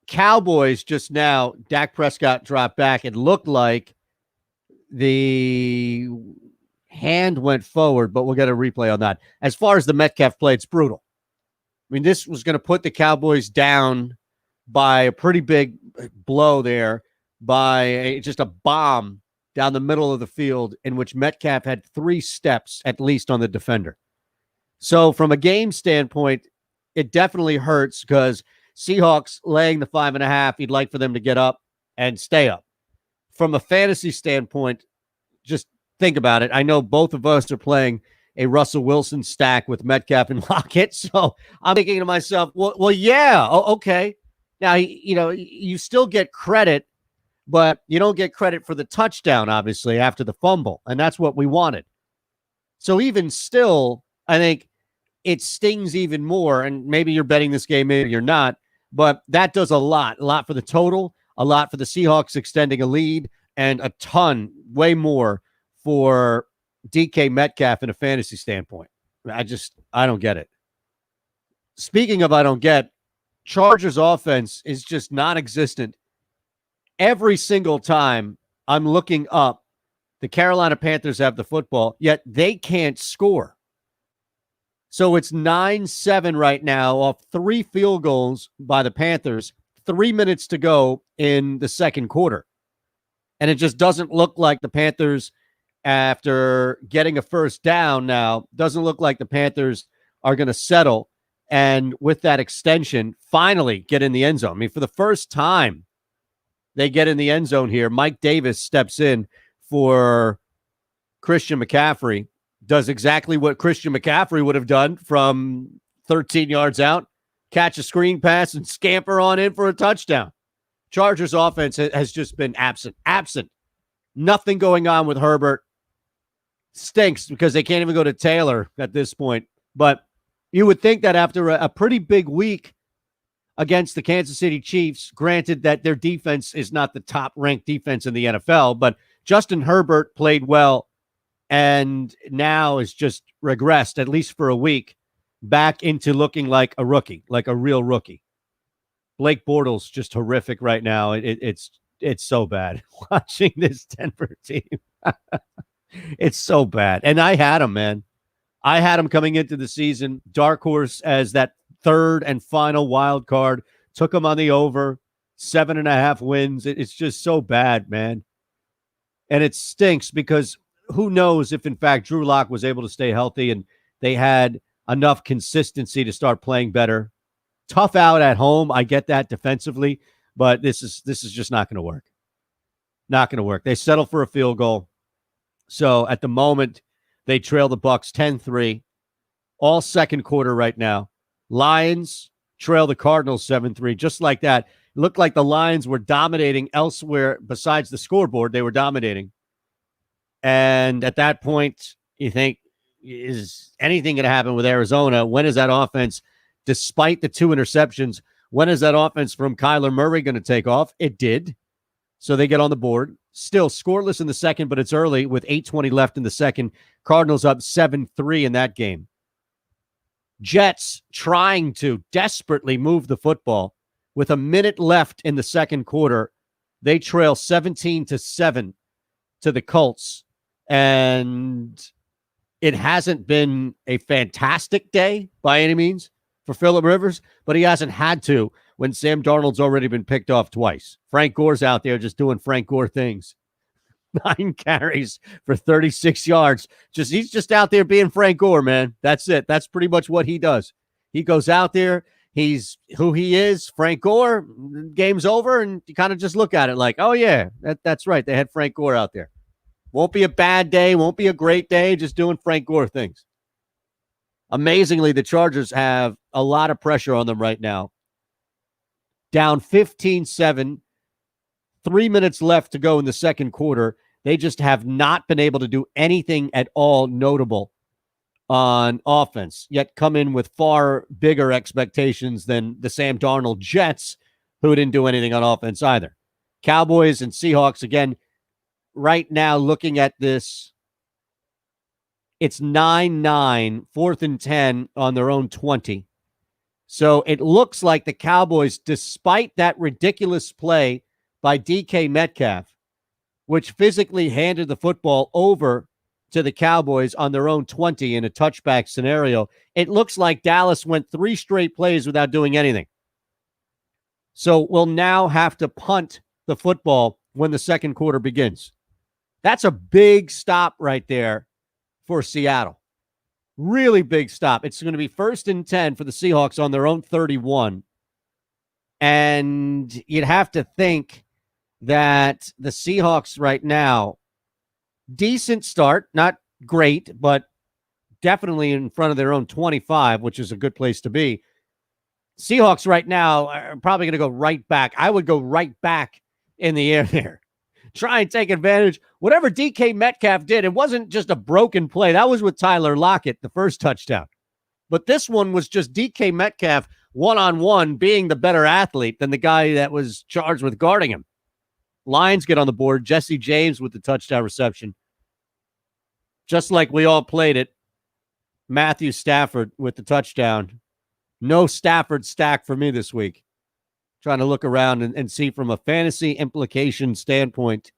Cowboys just now, Dak Prescott dropped back. It looked like the hand went forward, but we'll get a replay on that. As far as the Metcalf play, it's brutal. I mean, this was going to put the Cowboys down by a pretty big blow there, by just a bomb down the middle of the field in which Metcalf had 3 steps at least on the defender. So from a game standpoint, it definitely hurts because Seahawks laying the 5.5, you'd like for them to get up and stay up. From a fantasy standpoint, just think about it. I know both of us are playing a Russell Wilson stack with Metcalf and Lockett, so I'm thinking to myself, well, yeah, okay. Now, you still get credit, but you don't get credit for the touchdown, obviously, after the fumble, and that's what we wanted. So even still, I think it stings even more, and maybe you're betting this game, maybe you're not, but that does a lot for the total, a lot for the Seahawks extending a lead, and a ton, way more for DK Metcalf in a fantasy standpoint. I don't get it. Speaking of I don't get, Chargers offense is just non-existent. Every single time I'm looking up, the Carolina Panthers have the football, yet they can't score. So it's 9-7 right now off 3 field goals by the Panthers, 3 minutes to go in the second quarter. And it just doesn't look like the Panthers, after getting a first down now, doesn't look like the Panthers are going to settle and with that extension, finally get in the end zone. I mean, for the first time they get in the end zone here, Mike Davis steps in for Christian McCaffrey, does exactly what Christian McCaffrey would have done from 13 yards out, catch a screen pass and scamper on in for a touchdown. Chargers offense has just been absent. Nothing going on with Herbert. Stinks because they can't even go to Taylor at this point. But you would think that after a pretty big week against the Kansas City Chiefs, granted that their defense is not the top-ranked defense in the NFL, but Justin Herbert played well and now is just regressed, at least for a week, back into looking like a rookie, like a real rookie. Blake Bortles just horrific right now. It's so bad watching this Denver team. It's so bad. And I had him, man. I had him coming into the season, dark horse as that third and final wild card. Took him on the over, 7.5 wins. It's just so bad, man. And it stinks because who knows if, in fact, Drew Lock was able to stay healthy and they had enough consistency to start playing better. Tough out at home. I get that defensively, but this is just not going to work. Not going to work. They settle for a field goal. So at the moment, they trail the Bucs 10-3. All second quarter right now. Lions trail the Cardinals 7-3. Just like that. It looked like the Lions were dominating elsewhere besides the scoreboard. They were dominating. And at that point, you think, is anything going to happen with Arizona? When is that offense, despite the 2 interceptions, when is that offense from Kyler Murray going to take off? It did. So they get on the board. Still scoreless in the second, but it's early with 8:20 left in the second. Cardinals up 7-3 in that game. Jets trying to desperately move the football. With a minute left in the second quarter, they trail 17-7 to the Colts. And it hasn't been a fantastic day by any means for Phillip Rivers, but he hasn't had to when Sam Darnold's already been picked off twice. Frank Gore's out there just doing Frank Gore things. 9 carries for 36 yards. He's just out there being Frank Gore, man. That's it. That's pretty much what he does. He goes out there. He's who he is, Frank Gore. Game's over, and you kind of just look at it like, oh, yeah, that's right. They had Frank Gore out there. Won't be a bad day. Won't be a great day. Just doing Frank Gore things. Amazingly, the Chargers have a lot of pressure on them right now. Down 15-7, 3 minutes left to go in the second quarter. They just have not been able to do anything at all notable on offense, yet come in with far bigger expectations than the Sam Darnold Jets, who didn't do anything on offense either. Cowboys and Seahawks, again, right now looking at this, it's 9-9, 4th and 10 on their own 20. So it looks like the Cowboys, despite that ridiculous play by DK Metcalf, which physically handed the football over to the Cowboys on their own 20 in a touchback scenario, it looks like Dallas went 3 straight plays without doing anything. So we'll now have to punt the football when the second quarter begins. That's a big stop right there for Seattle. Really big stop. It's going to be 1st and 10 for the Seahawks on their own 31. And you'd have to think that the Seahawks right now, decent start, not great, but definitely in front of their own 25, which is a good place to be. Seahawks right now are probably going to go right back. I would go right back in the air there. Try and take advantage. Whatever DK Metcalf did, it wasn't just a broken play. That was with Tyler Lockett, the first touchdown. But this one was just DK Metcalf one-on-one being the better athlete than the guy that was charged with guarding him. Lions get on the board. Jesse James with the touchdown reception. Just like we all played it, Matthew Stafford with the touchdown. No Stafford stack for me this week. Trying to look around and see from a fantasy implication standpoint.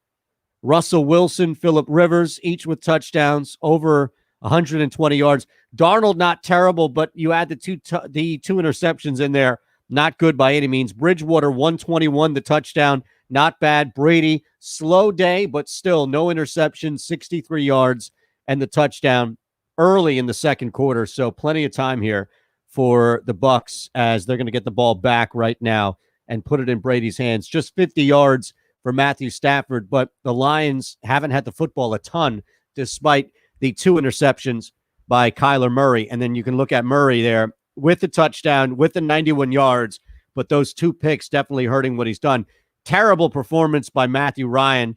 Russell Wilson, Phillip Rivers, each with touchdowns, over 120 yards. Darnold, not terrible, but you add the two interceptions in there. Not good by any means. Bridgewater, 121, the touchdown. Not bad. Brady, slow day, but still no interceptions, 63 yards, and the touchdown early in the second quarter. So plenty of time here for the Bucs as they're going to get the ball back right now and put it in Brady's hands. Just 50 yards for Matthew Stafford, but the Lions haven't had the football a ton despite the 2 interceptions by Kyler Murray. And then you can look at Murray there with the touchdown, with the 91 yards, but those 2 picks definitely hurting what he's done. Terrible performance by Matthew Ryan.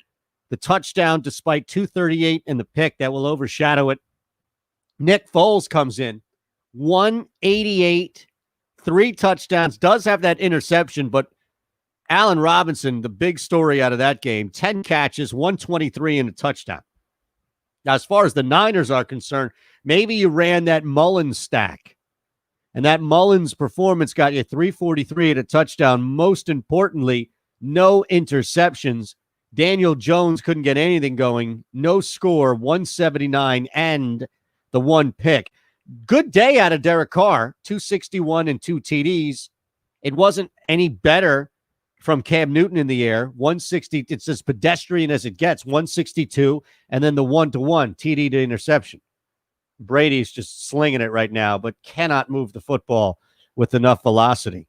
The touchdown, despite 238 and the pick, that will overshadow it. Nick Foles comes in, 188, 3 touchdowns, does have that interception, but Allen Robinson, the big story out of that game, 10 catches, 123 and a touchdown. Now, as far as the Niners are concerned, maybe you ran that Mullins stack, and that Mullins performance got you 343 and a touchdown. Most importantly, no interceptions. Daniel Jones couldn't get anything going. No score, 179, and the 1 pick. Good day out of Derek Carr, 261 and 2 TDs. It wasn't any better from Cam Newton in the air, 160. It's as pedestrian as it gets, 162, and then the 1-to-1 TD to interception. Brady's just slinging it right now, but cannot move the football with enough velocity.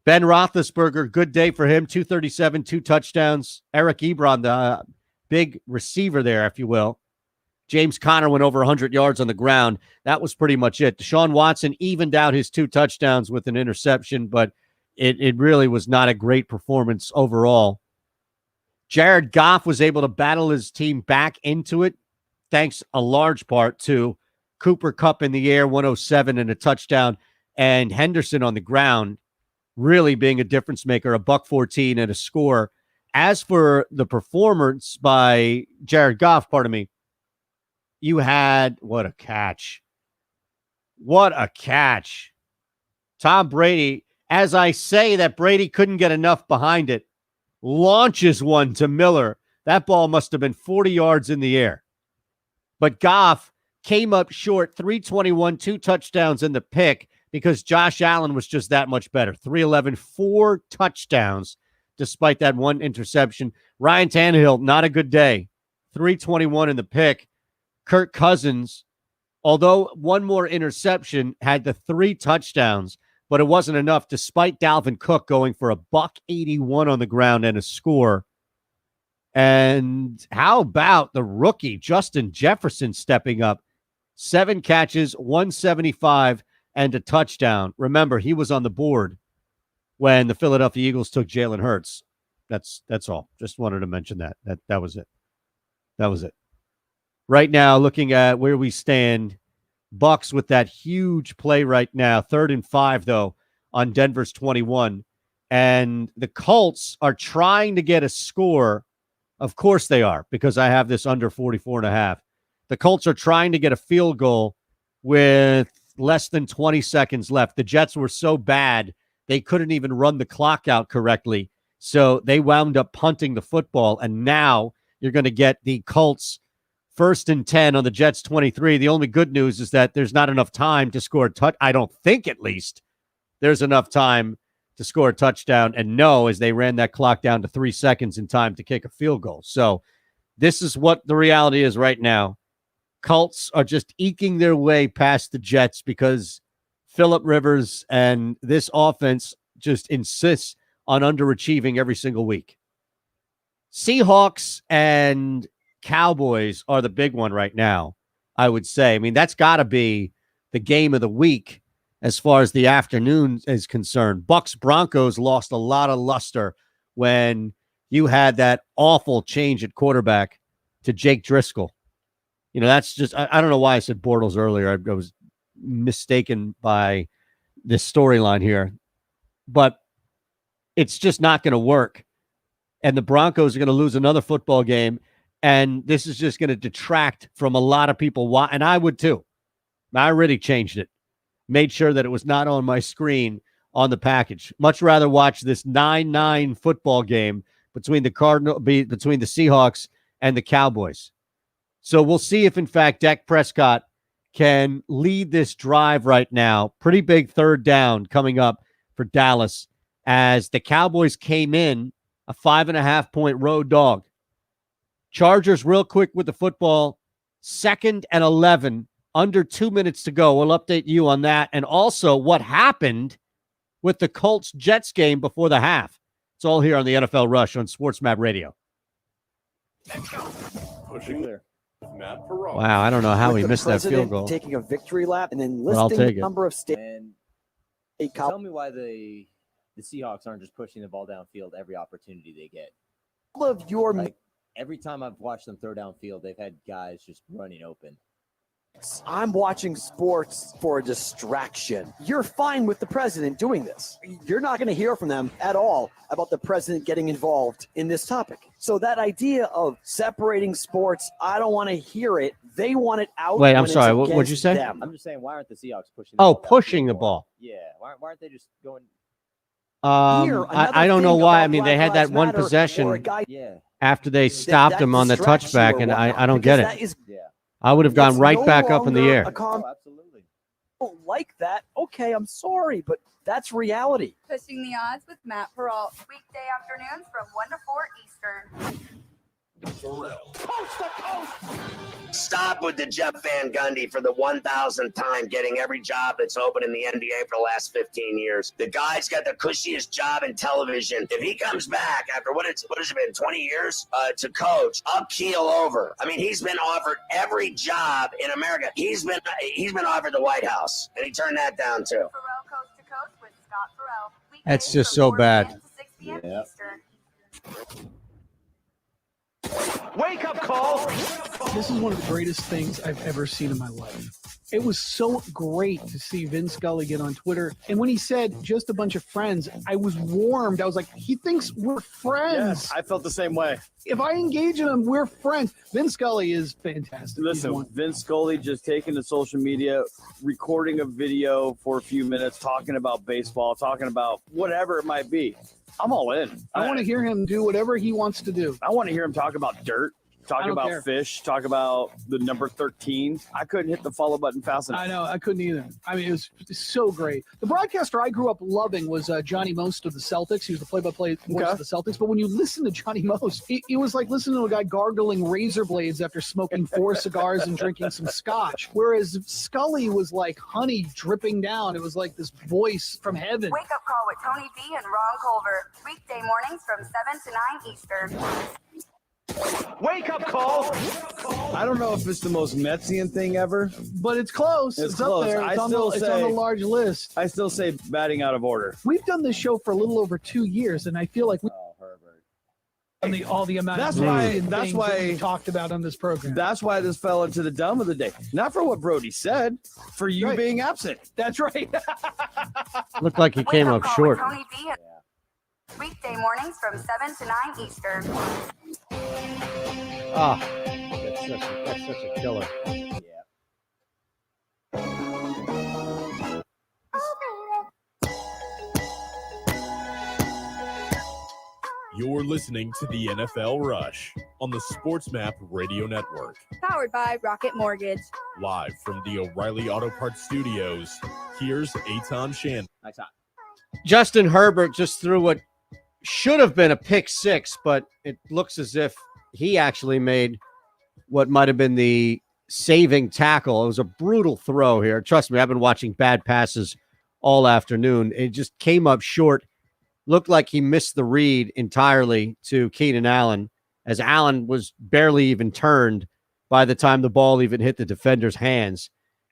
Ben Roethlisberger, good day for him, 237, 2 touchdowns. Eric Ebron, the big receiver there, if you will. James Conner went over 100 yards on the ground. That was pretty much it. Deshaun Watson evened out his 2 touchdowns with an interception, but it really was not a great performance overall. Jared Goff was able to battle his team back into it, thanks a large part to Cooper Kupp in the air, 107 and a touchdown, and Henderson on the ground really being a difference maker, a $114 and a score. As for the performance by Jared Goff, you had, what a catch. What a catch. Tom Brady, as I say that Brady couldn't get enough behind it, launches one to Miller. That ball must have been 40 yards in the air. But Goff came up short, 321, 2 touchdowns in the pick because Josh Allen was just that much better. 311, 4 touchdowns despite that 1 interception. Ryan Tannehill, not a good day. 321 in the pick. Kirk Cousins, although 1 more interception, had the 3 touchdowns, but it wasn't enough despite Dalvin Cook going for a $181 on the ground and a score. And how about the rookie, Justin Jefferson, stepping up? 7 catches, 175, and a touchdown. Remember, he was on the board when the Philadelphia Eagles took Jalen Hurts. That's all. Just wanted to mention that. That was it. That was it. Right now, looking at where we stand, Bucs with that huge play right now, 3rd and 5, though, on Denver's 21. And the Colts are trying to get a score. Of course they are, because I have this under 44.5. The Colts are trying to get a field goal with less than 20 seconds left. The Jets were so bad, they couldn't even run the clock out correctly. So they wound up punting the football, and now you're going to get the Colts 1st and 10 on the Jets 23. The only good news is that there's not enough time to score a touch. I don't think, at least, there's enough time to score a touchdown. And no, as they ran that clock down to 3 seconds in time to kick a field goal. So this is what the reality is right now. Colts are just eking their way past the Jets because Phillip Rivers and this offense just insists on underachieving every single week. Seahawks and Cowboys are the big one right now, I would say. I mean, that's got to be the game of the week as far as the afternoon is concerned. Bucs Broncos lost a lot of luster when you had that awful change at quarterback to Jake Driscoll. You know, that's just, I don't know why I said Bortles earlier. I was mistaken by this storyline here, but it's just not going to work. and the Broncos are going to lose another football game, and this is just going to detract from a lot of people. And I would too. I already changed it, made sure that it was not on my screen on the package. Much rather watch this 9-9 football game between the Seahawks and the Cowboys. So we'll see if, in fact, Dak Prescott can lead this drive right now. Pretty big third down coming up for Dallas as the Cowboys came in a 5.5-point road dog. Chargers real quick with the football, 2nd and 11, under 2 minutes to go. We'll update you on that. And also what happened with the Colts-Jets game before the half. It's all here on the NFL Rush on SportsMap Radio. Pushing there. Matt Perot. Wow, I don't know how he missed that field goal. Taking a victory lap and then But I'll listing the take it. number of states. And tell me why the Seahawks aren't just pushing the ball downfield every opportunity they get. All of your Every time I've watched them throw downfield, they've had guys just running open. I'm watching sports for a distraction. You're fine with the president doing this. You're not going to hear from them at all about the president getting involved in this topic. So that idea of separating sports, I don't want to hear it. They want it out. Wait, I'm when sorry. it's What'd you say? against them. I'm just saying, why aren't the Seahawks pushing? Pushing the ball. Yeah, why aren't they just going? I don't know why. I mean, they had that one possession after they stopped him on the touchback, and I don't get it. I would have gone It's right no back up in the longer air. a absolutely. Like that. Okay, I'm sorry, but that's reality. Pushing the odds with Matt Peralt. Weekday afternoons from 1 to 4 Eastern. Stop with the Jeff Van Gundy for the 1,000th time getting every job that's open in the NBA for the last 15 years. The guy's got the cushiest job in television. If he comes back after what has it been, 20 years to coach, up keel over. I mean, he's been offered every job in America. He's been offered the White House, and he turned that down too. Farrell Coast to Coast with Scott Farrell. That's just so bad. Yeah. Wake up call. This is one of the greatest things I've ever seen in my life. It was so great to see Vin Scully get on Twitter. And when he said just a bunch of friends, I was warmed. I was like, he thinks we're friends. Yes, I felt the same way. If I engage in him, we're friends. Vin Scully is fantastic. Listen, Vince Scully just taking to social media, recording a video for a few minutes, talking about baseball, talking about whatever it might be. I'm all in. I want to hear him do whatever he wants to do. I want to hear him talk about dirt, talk I don't about care. fish, talk about the number 13. I couldn't hit the follow button fast enough. I know. I couldn't either. I mean, it was so great. The broadcaster I grew up loving was Johnny Most of the Celtics. He was the play-by-play voice of the Celtics. But when you listen to Johnny Most, it was like listening to a guy gargling razor blades after smoking 4 cigars and drinking some scotch. Whereas Scully was like honey dripping down. It was like this voice from heaven. Wake up call with Tony B and Ron Culver. Weekday mornings from 7 to 9 Eastern. Wake up call. I don't know if it's the most Metsian thing ever, but it's close. It's up close. there. It's on the large list. I still say batting out of order. We've done this show for a little over 2 years, and I feel like all the amount That's of why. things That's that why we talked about on this program. That's why this fell into the dumb of the day. Not for what Brody said, for you Right. being absent. That's right. Looked like he came up short. Tony B. Weekday mornings from 7 to 9 Eastern. Ah, that's such a killer. You're listening to the NFL Rush on the SportsMap Radio Network. Powered by Rocket Mortgage. Live from the O'Reilly Auto Parts Studios, here's Eitan Shan. Justin Herbert just threw what should have been a pick six, but it looks as if he actually made what might have been the saving tackle. It was a brutal throw here. Trust me, I've been watching bad passes all afternoon. It just came up short. Looked like he missed the read entirely to Keenan Allen, as Allen was barely even turned by the time the ball even hit the defender's hands.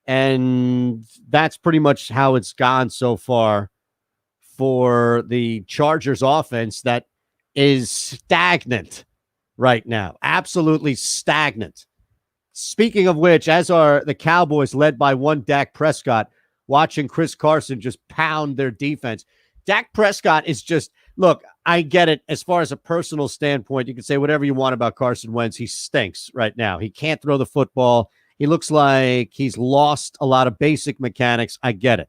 And that's pretty much how it's gone so far for the Chargers offense that is stagnant right now. Absolutely stagnant. Speaking of which, as are the Cowboys led by one Dak Prescott, watching Chris Carson just pound their defense. Dak Prescott is just look, I get it. As far as a personal standpoint, you can say whatever you want about Carson Wentz. He stinks right now. He can't throw the football. He looks like he's lost a lot of basic mechanics. I get it.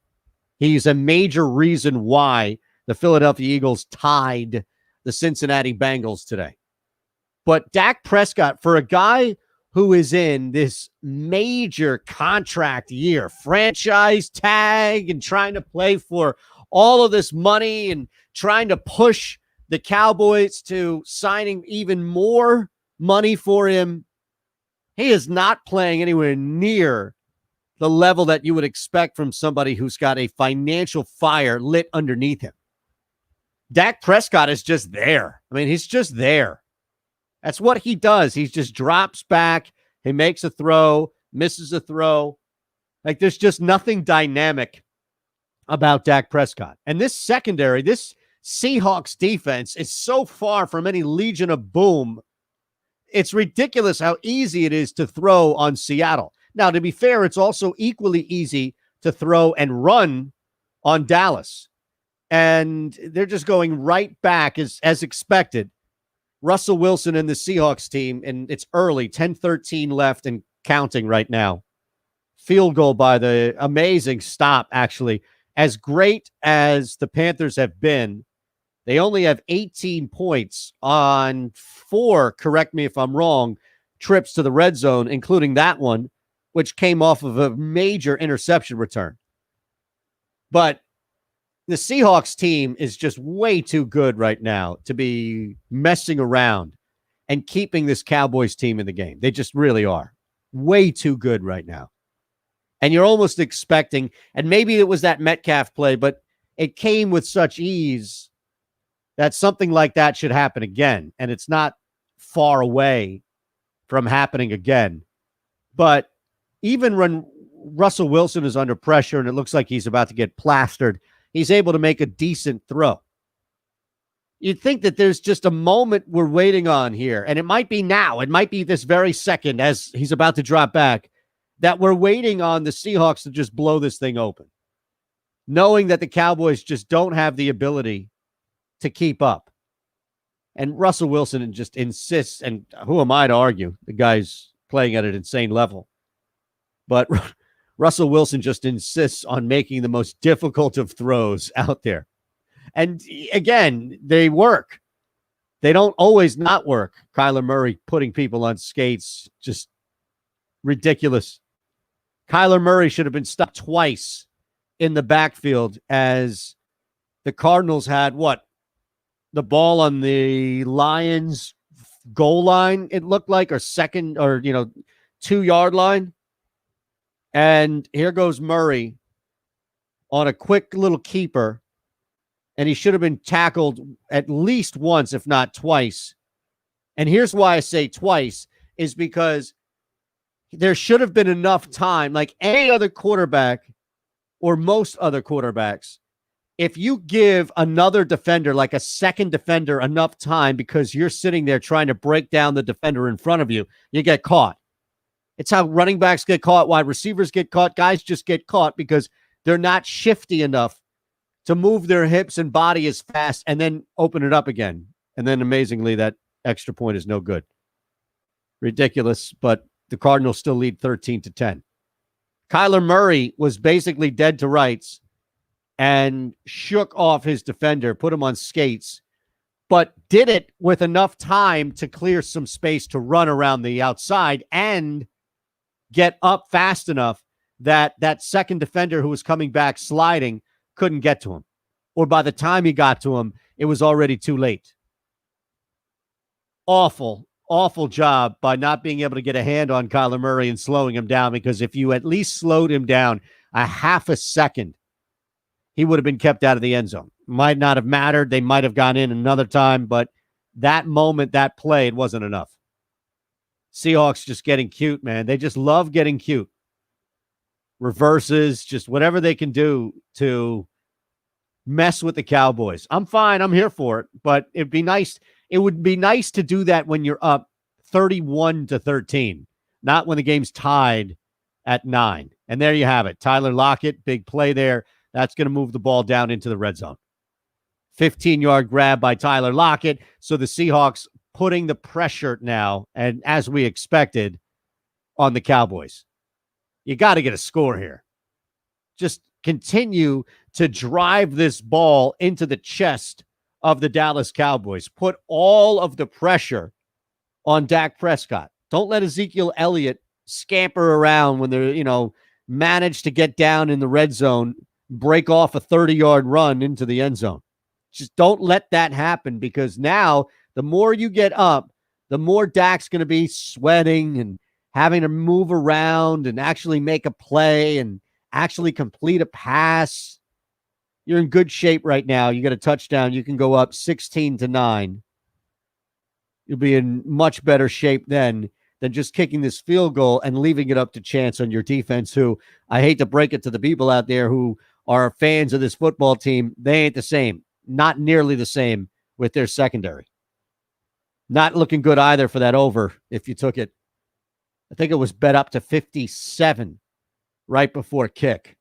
He's a major reason why the Philadelphia Eagles tied the Cincinnati Bengals today. But Dak Prescott, for a guy who is in this major contract year, franchise tag, and trying to play for all of this money and trying to push the Cowboys to signing even more money for him, he is not playing anywhere near the level that you would expect from somebody who's got a financial fire lit underneath him. Dak Prescott is just there. I mean, he's just there. That's what he does. He just drops back. He makes a throw, misses a throw. Like, there's just nothing dynamic about Dak Prescott. And this secondary, this Seahawks defense is so far from any Legion of Boom. It's ridiculous how easy it is to throw on Seattle. Now, to be fair, it's also equally easy to throw and run on Dallas. And they're just going right back as expected. Russell Wilson and the Seahawks team, and it's early, 10-13 left and counting right now. Field goal by the amazing stop, actually. As great as the Panthers have been, they only have 18 points on 4, correct me if I'm wrong, trips to the red zone, including that one, which came off of a major interception return. But the Seahawks team is just way too good right now to be messing around and keeping this Cowboys team in the game. They just really are. Way too good right now. And you're almost expecting, and maybe it was that Metcalf play, but it came with such ease that something like that should happen again. And it's not far away from happening again. But even when Russell Wilson is under pressure and it looks like he's about to get plastered, he's able to make a decent throw. You'd think that there's just a moment we're waiting on here, and it might be now. It might be this very second as he's about to drop back, that we're waiting on the Seahawks to just blow this thing open, knowing that the Cowboys just don't have the ability to keep up. And Russell Wilson just insists, and who am I to argue? The guy's playing at an insane level. But Russell Wilson just insists on making the most difficult of throws out there. And again, they work. They don't always not work. Kyler Murray putting people on skates, just ridiculous. Kyler Murray should have been stopped twice in the backfield as the Cardinals had the ball on the Lions goal line, it looked like, or second, or 2-yard line. And here goes Murray on a quick little keeper, and he should have been tackled at least once, if not twice. And here's why I say twice, is because there should have been enough time, like any other quarterback or most other quarterbacks. If you give another defender, like a second defender, enough time because you're sitting there trying to break down the defender in front of you, you get caught. It's how running backs get caught, wide receivers get caught. Guys just get caught because they're not shifty enough to move their hips and body as fast and then open it up again. And then amazingly, that extra point is no good. Ridiculous, but the Cardinals still lead 13-10. Kyler Murray was basically dead to rights and shook off his defender, put him on skates, but did it with enough time to clear some space to run around the outside and get up fast enough that that second defender who was coming back sliding couldn't get to him. Or by the time he got to him, it was already too late. Awful job by not being able to get a hand on Kyler Murray and slowing him down, because if you at least slowed him down a half a second, he would have been kept out of the end zone. Might not have mattered. They might have gone in another time, but that moment, that play, it wasn't enough. Seahawks just getting cute, man. They just love getting cute. Reverses, just whatever they can do to mess with the Cowboys. I'm fine. I'm here for it, but it'd be nice. It would be nice to do that when you're up 31-13, not when the game's tied at 9. And there you have it. Tyler Lockett, big play there. That's going to move the ball down into the red zone. 15-yard grab by Tyler Lockett. So the Seahawks putting the pressure now, and as we expected, on the Cowboys. You got to get a score here. Just continue to drive this ball into the chest of the Dallas Cowboys. Put all of the pressure on Dak Prescott. Don't let Ezekiel Elliott scamper around when they're, manage to get down in the red zone, break off a 30-yard run into the end zone. Just don't let that happen, because now the more you get up, the more Dak's going to be sweating and having to move around and actually make a play and actually complete a pass. You're in good shape right now. You got a touchdown. You can go up 16-9. You'll be in much better shape then than just kicking this field goal and leaving it up to chance on your defense, who, I hate to break it to the people out there who are fans of this football team, they ain't the same. Not nearly the same with their secondary. Not looking good either for that over if you took it. I think it was bet up to 57 right before kick.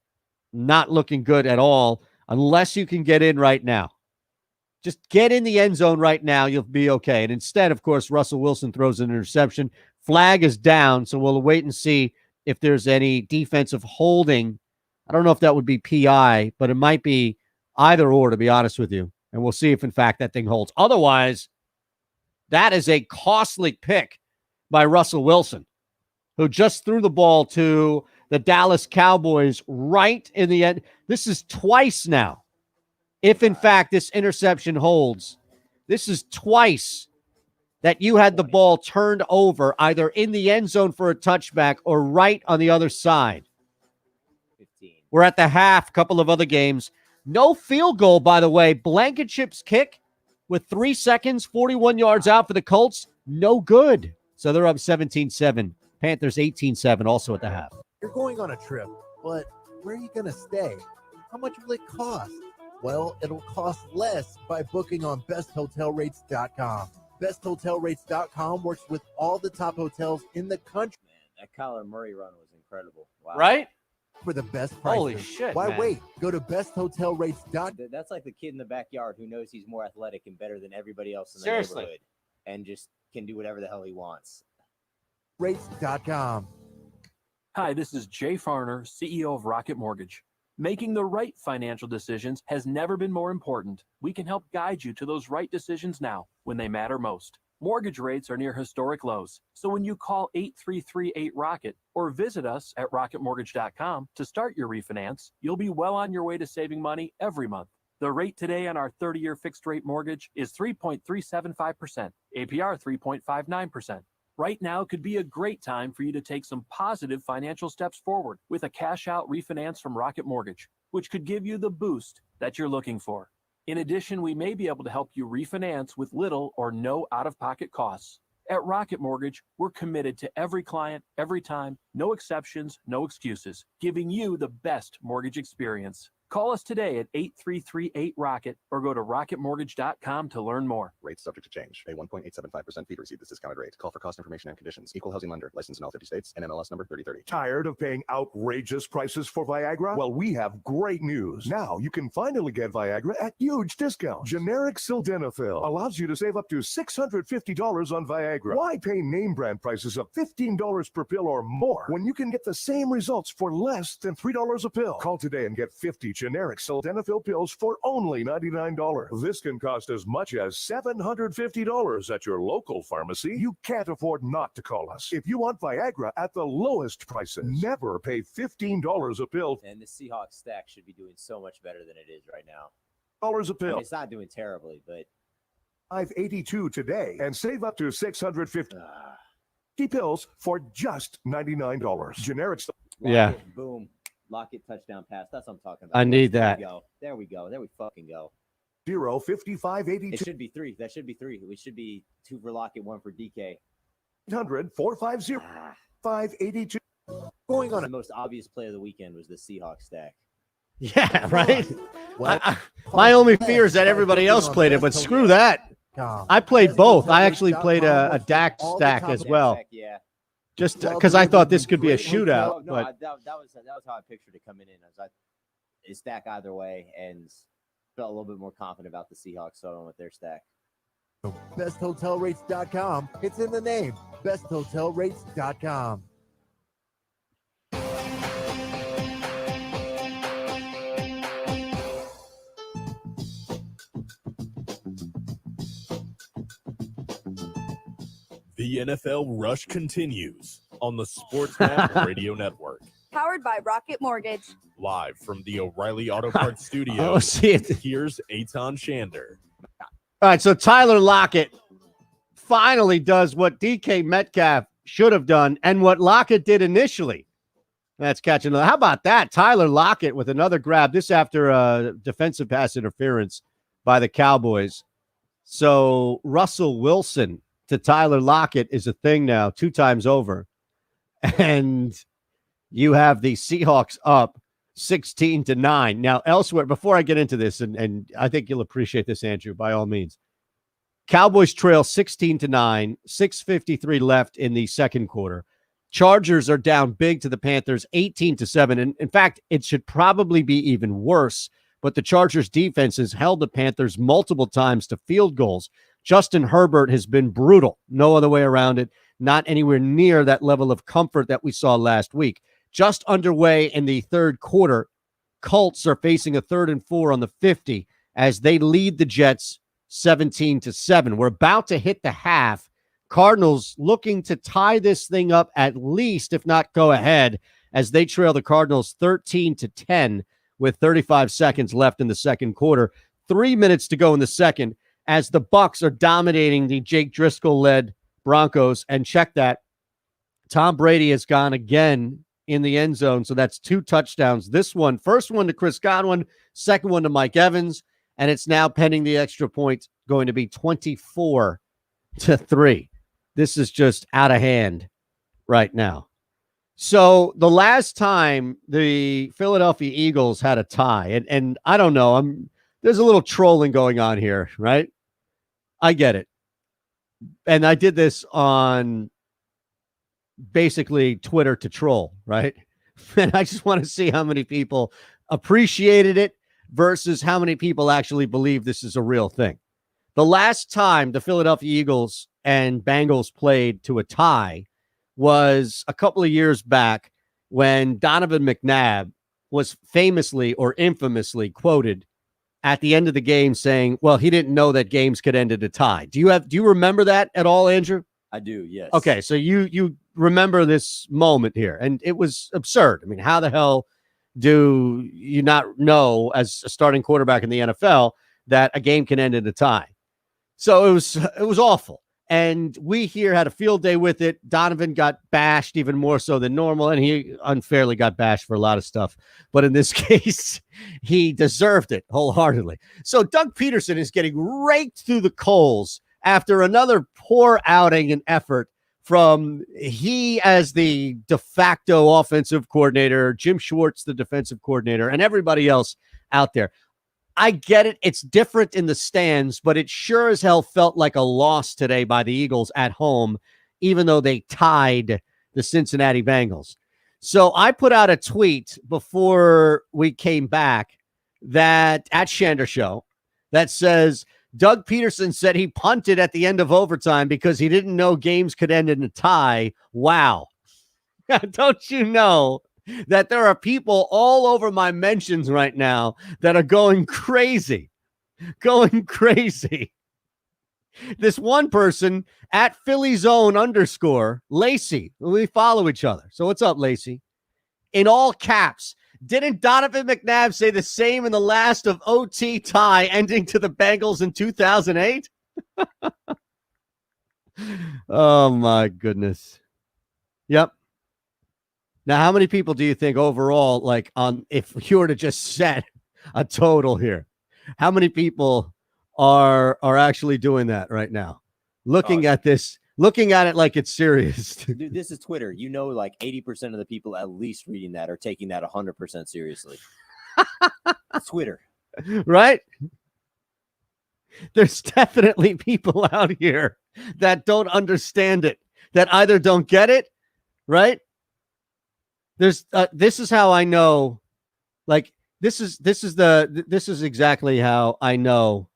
Not looking good at all unless you can get in right now. Just get in the end zone right now. You'll be okay. And instead, of course, Russell Wilson throws an interception. Flag is down, so we'll wait and see if there's any defensive holding. I don't know if that would be PI, but it might be either or, to be honest with you. And we'll see if, in fact, that thing holds. Otherwise, that is a costly pick by Russell Wilson, who just threw the ball to the Dallas Cowboys right in the end. This is twice now. If, in fact, this interception holds, this is twice that you had the ball turned over either in the end zone for a touchback or right on the other side. 15. We're at the half, couple of other games. No field goal, by the way. Blankenship's kick with 3 seconds, 41 yards out for the Colts. No good. So they're up 17-7. Panthers 18-7 also at the half. You're going on a trip, but where are you going to stay? How much will it cost? Well, it'll cost less by booking on besthotelrates.com. Besthotelrates.com works with all the top hotels in the country. Man, that Kyler Murray run was incredible. Wow. Right? For the best prices. Holy shit, Why man. wait? Go to besthotelrates.com. That's like the kid in the backyard who knows he's more athletic and better than everybody else in the Seriously. neighborhood and just can do whatever the hell he wants. Rates.com. Hi, this is Jay Farner, CEO of Rocket Mortgage. Making the right financial decisions has never been more important. We can help guide you to those right decisions now when they matter most. Mortgage rates are near historic lows, so when you call 8338-ROCKET or visit us at rocketmortgage.com to start your refinance, you'll be well on your way to saving money every month. The rate today on our 30-year fixed-rate mortgage is 3.375%, APR 3.59%. Right now could be a great time for you to take some positive financial steps forward with a cash-out refinance from Rocket Mortgage, which could give you the boost that you're looking for. In addition, we may be able to help you refinance with little or no out-of-pocket costs. At Rocket Mortgage, we're committed to every client, every time, no exceptions, no excuses, giving you the best mortgage experience. Call us today at 8338-ROCKET or go to rocketmortgage.com to learn more. Rates subject to change. Pay 1.875% fee to receive this discounted rate. Call for cost information and conditions. Equal housing lender. License in all 50 states. NMLS number 3030. Tired of paying outrageous prices for Viagra? Well, we have great news. Now you can finally get Viagra at huge discounts. Generic sildenafil allows you to save up to $650 on Viagra. Why pay name brand prices of $15 per pill or more when you can get the same results for less than $3 a pill? Call today and get 50 generic sildenafil pills for only $99. This can cost as much as $750 at your local pharmacy. You can't afford not to call us. If you want Viagra at the lowest prices, never pay $15 a pill. And the Seahawks stack should be doing so much better than it is right now. $1 a I pill. mean, it's not doing terribly, but 582 today and save up to $650 pills for just $99. Generic. Yeah. Boom. Lockett touchdown pass. That's what I'm talking about. I need that. There we go. There we fucking go. 05582. It should be 3. That should be 3. We should be 2 for Lockett, 1 for DK. 800-450-582. Going on. The most obvious play of the weekend was the Seahawks stack. Yeah, right? My only fear is that everybody else played it, but screw that. I played both. I actually played a Dak stack as well. Yeah. Just because I thought this could be a shootout. No, but that was how I pictured it coming in. It stack either way, and felt a little bit more confident about the Seahawks, so I went with their stack. BestHotelRates.com. It's in the name. BestHotelRates.com. The NFL Rush continues on the Sports Map Radio Network. Powered by Rocket Mortgage. Live from the O'Reilly Auto Parts studio, Oh, see it. Here's Eitan Shander. All right, so Tyler Lockett finally does what DK Metcalf should have done and what Lockett did initially. That's catching. How about that? Tyler Lockett with another grab. This after a defensive pass interference by the Cowboys. So Russell Wilson to Tyler Lockett is a thing now, 2 times over. And you have the Seahawks up 16-9. Now, elsewhere, before I get into this, and I think you'll appreciate this, Andrew, by all means. Cowboys trail 16-9, 6:53 left in the second quarter. Chargers are down big to the Panthers, 18-7. And in fact, it should probably be even worse. But the Chargers defense has held the Panthers multiple times to field goals. Justin Herbert has been brutal. No other way around it. Not anywhere near that level of comfort that we saw last week. Just underway in the third quarter, Colts are facing a 3rd and 4 on the 50 as they lead the Jets 17-7. We're about to hit the half. Cardinals looking to tie this thing up at least, if not go ahead, as they trail the Cardinals 13-10 with 35 seconds left in the second quarter. 3 minutes to go in the second as the Bucs are dominating the Jake Driscoll-led Broncos. And check that, Tom Brady has gone again in the end zone. So that's 2 touchdowns. This one, first one to Chris Godwin, second one to Mike Evans. And it's now pending the extra point, going to be 24-3. This is just out of hand right now. So the last time the Philadelphia Eagles had a tie, and I don't know, there's a little trolling going on here, right? I get it. And I did this on basically Twitter to troll, right? And I just want to see how many people appreciated it versus how many people actually believe this is a real thing. The last time the Philadelphia Eagles and Bengals played to a tie was a couple of years back when Donovan McNabb was famously or infamously quoted at the end of the game saying, well, he didn't know that games could end in a tie. Do you remember that at all, Andrew? I do, yes. Okay, so you remember this moment here, and it was absurd. I mean, how the hell do you not know as a starting quarterback in the NFL that a game can end in a tie? So it was awful. And we here had a field day with it. Donovan got bashed even more so than normal, and he unfairly got bashed for a lot of stuff. But in this case, he deserved it wholeheartedly. So Doug Peterson is getting raked through the coals after another poor outing and effort from he as the de facto offensive coordinator, Jim Schwartz, the defensive coordinator, and everybody else out there. I get it. It's different in the stands, but it sure as hell felt like a loss today by the Eagles at home, even though they tied the Cincinnati Bengals. So I put out a tweet before we came back that at Shander Show that says, Doug Peterson said he punted at the end of overtime because he didn't know games could end in a tie. Wow. Don't you know that there are people all over my mentions right now that are going crazy? This one person at PhillyZone_ Lacey, we follow each other. So what's up, Lacey? In all caps, didn't Donovan McNabb say the same in the last of OT tie ending to the Bengals in 2008? Oh, my goodness. Yep. Now, how many people do you think overall, like if you were to just set a total here, how many people are actually doing that right now? Looking at this, looking at it like it's serious. Dude, this is Twitter. You know, like 80% of the people at least reading that are taking that 100% seriously. Twitter. Right? There's definitely people out here that don't understand it, that either don't get it, right? There's this is how I know, like, this is exactly how I know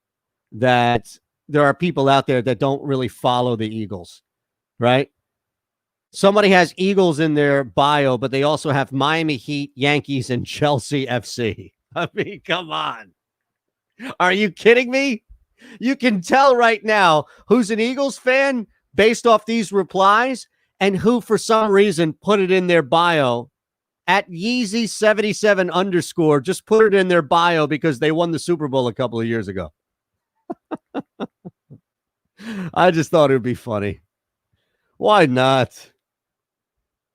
that there are people out there that don't really follow the Eagles, right? Somebody has Eagles in their bio, but they also have Miami Heat, Yankees, and Chelsea FC. I mean, come on. Are you kidding me? You can tell right now who's an Eagles fan based off these replies and who, for some reason, put it in their bio at Yeezy77 _ just put it in their bio because they won the Super Bowl a couple of years ago. I just thought it would be funny. Why not?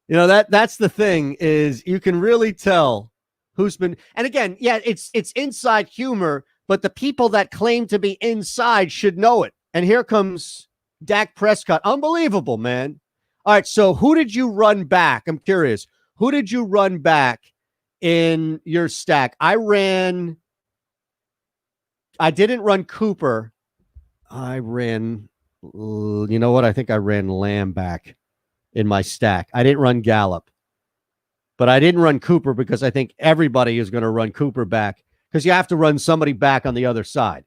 You know, that's the thing is you can really tell who's been, and again, yeah, it's inside humor, but the people that claim to be inside should know it. And here comes Dak Prescott. Unbelievable, man. All right, so who did you run back? I'm curious. Who did you run back in your stack? I didn't run Cooper. I ran, you know what? I think I ran Lamb back in my stack. I didn't run Gallup, but I didn't run Cooper because I think everybody is going to run Cooper back because you have to run somebody back on the other side.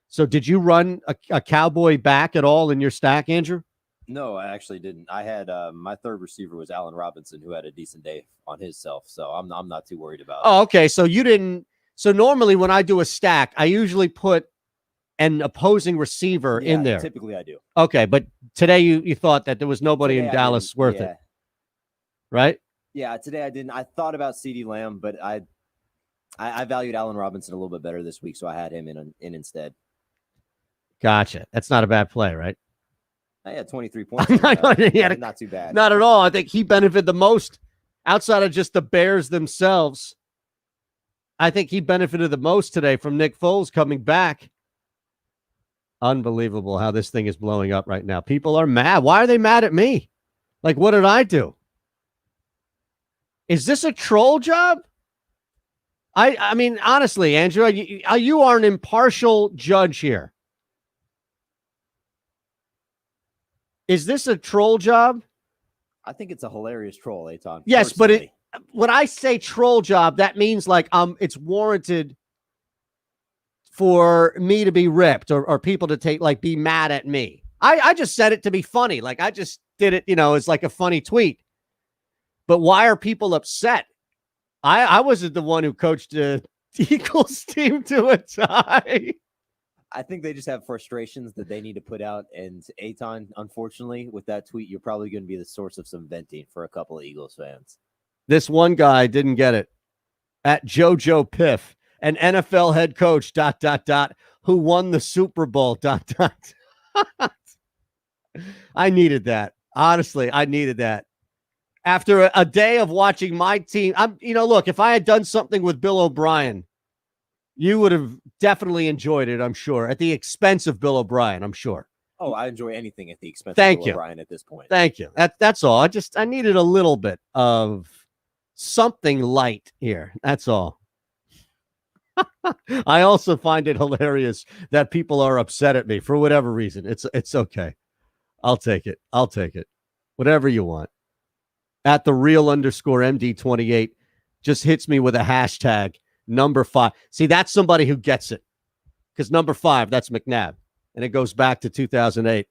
So did you run a Cowboy back at all in your stack, Andrew? No, I actually didn't. I had my third receiver was Allen Robinson, who had a decent day on his self. So I'm not too worried about it. Oh, okay. So you didn't. So normally when I do a stack, I usually put an opposing receiver in there. Typically I do. Okay, but today you thought that there was nobody in Dallas worth it, right? Yeah, today I didn't. I thought about CeeDee Lamb, but I valued Allen Robinson a little bit better this week, so I had him in instead. Gotcha. That's not a bad play, right? I had 23 points. Not too bad. Not at all. I think he benefited the most outside of just the Bears themselves. I think he benefited the most today from Nick Foles coming back. Unbelievable how this thing is blowing up right now. People are mad. Why are they mad at me? Like, what did I do? Is this a troll job? I mean, honestly, Andrew, you are an impartial judge here. Is this a troll job? I think it's a hilarious troll, Eitan. Yes, but when I say troll job, that means like it's warranted for me to be ripped or people to be mad at me. I just said it to be funny. Like I just did it, it's like a funny tweet. But why are people upset? I wasn't the one who coached the Eagles team to a tie. I think they just have frustrations that they need to put out. And Eitan, unfortunately, with that tweet, you're probably going to be the source of some venting for a couple of Eagles fans. This one guy didn't get it. At JoJo Piff, an NFL head coach, ... who won the Super Bowl, ... I needed that. Honestly, I needed that. After a day of watching my team, look, if I had done something with Bill O'Brien, you would have definitely enjoyed it, I'm sure, at the expense of Bill O'Brien, I'm sure. Oh, I enjoy anything at the expense Thank of Bill you. O'Brien at this point. Thank you. That's all. I needed a little bit of something light here. That's all. I also find it hilarious that people are upset at me for whatever reason. It's okay. I'll take it. Whatever you want. At the real _MD28 just hits me with a hashtag number 5. See, that's somebody who gets it. Because number 5, that's McNabb. And it goes back to 2008.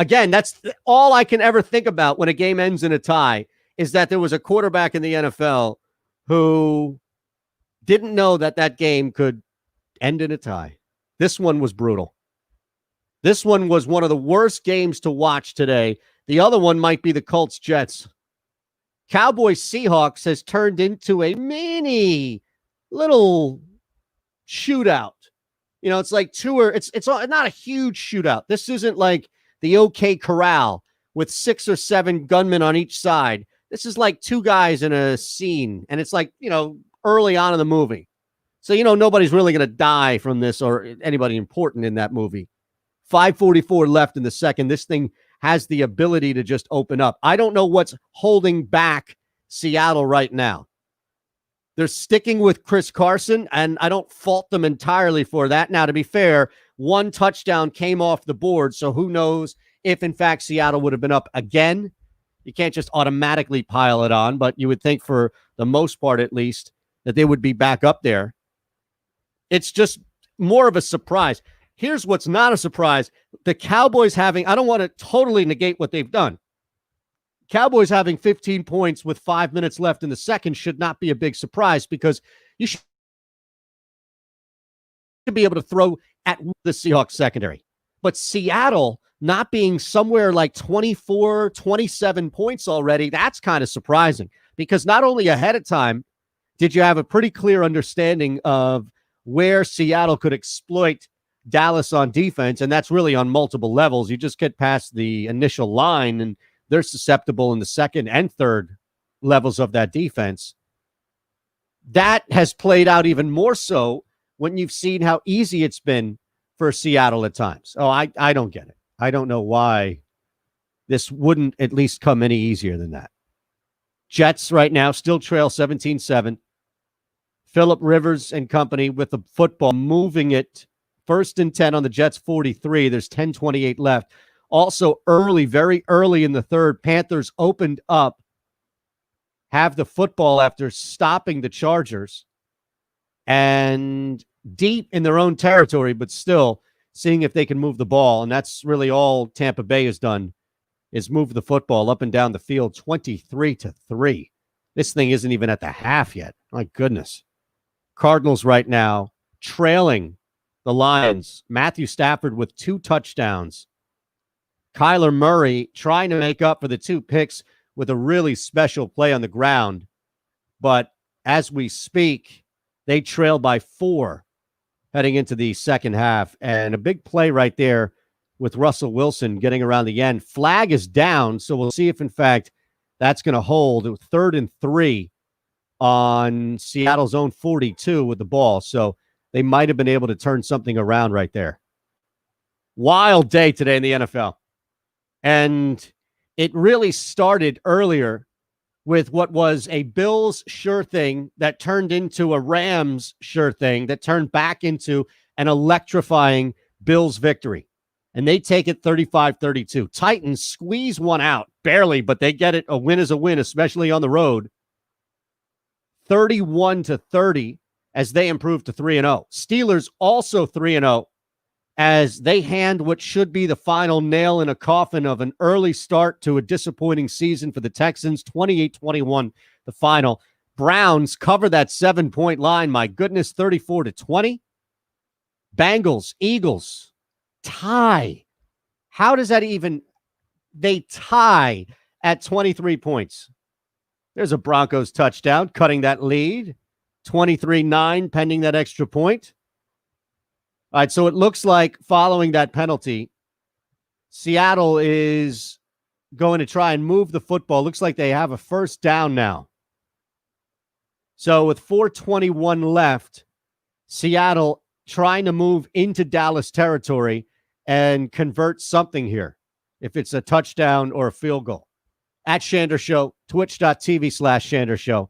Again, that's all I can ever think about when a game ends in a tie is that there was a quarterback in the NFL who didn't know that game could end in a tie. This one was brutal. This one was one of the worst games to watch today. The other one might be the Colts-Jets. Cowboys-Seahawks has turned into a mini little shootout. It's like it's not a huge shootout. This isn't like the OK Corral with 6 or 7 gunmen on each side. This is like 2 guys in a scene, and it's like, early on in the movie. So, nobody's really going to die from this or anybody important in that movie. 5:44 left in the second. This thing has the ability to just open up. I don't know what's holding back Seattle right now. They're sticking with Chris Carson, and I don't fault them entirely for that. Now, to be fair, 1 touchdown came off the board, so who knows if, in fact, Seattle would have been up again. You can't just automatically pile it on, but you would think for the most part, at least, that they would be back up there. It's just more of a surprise. Here's what's not a surprise. The Cowboys having, I don't want to totally negate what they've done. Cowboys having 15 points with 5 minutes left in the second should not be a big surprise because you should be able to throw at the Seahawks secondary. But Seattle not being somewhere like 24, 27 points already, that's kind of surprising because not only ahead of time did you have a pretty clear understanding of where Seattle could exploit Dallas on defense, and that's really on multiple levels. You just get past the initial line, and they're susceptible in the second and third levels of that defense. That has played out even more so when you've seen how easy it's been for Seattle at times. Oh, I don't get it. I don't know why this wouldn't at least come any easier than that. Jets right now still trail 17-7. Phillip Rivers and company with the football moving it 1st and 10 on the Jets 43. There's 10:28 left. Also early, very early in the third, Panthers opened up, have the football after stopping the Chargers, and deep in their own territory, but still seeing if they can move the ball. And that's really all Tampa Bay has done is move the football up and down the field 23-3. This thing isn't even at the half yet. My goodness. Cardinals right now trailing the Lions. Matthew Stafford with 2 touchdowns. Kyler Murray trying to make up for the 2 picks with a really special play on the ground. But as we speak, they trail by 4 heading into the second half. And a big play right there with Russell Wilson getting around the end. Flag is down, so we'll see if, in fact, that's going to hold. 3rd and 3 on Seattle's own 42 with the ball. So they might have been able to turn something around right there. Wild day today in the NFL. And it really started earlier with what was a Bills sure thing that turned into a Rams sure thing that turned back into an electrifying Bills victory. And they take it 35-32. Titans squeeze one out, barely, but they get it. A win is a win, especially on the road. 31-30 as they improve to 3-0. Steelers also 3-0 as they hand what should be the final nail in a coffin of an early start to a disappointing season for the Texans. 28-21 the final. Browns cover that 7-point line. My goodness, 34-20. Bengals, Eagles tie. How does that even? They tie at 23 points. There's a Broncos touchdown, cutting that lead. 23-9, pending that extra point. All right, so it looks like following that penalty, Seattle is going to try and move the football. Looks like they have a first down now. So with 4:21 left, Seattle trying to move into Dallas territory and convert something here, if it's a touchdown or a field goal. At Shander Show, twitch.tv/Shander Show.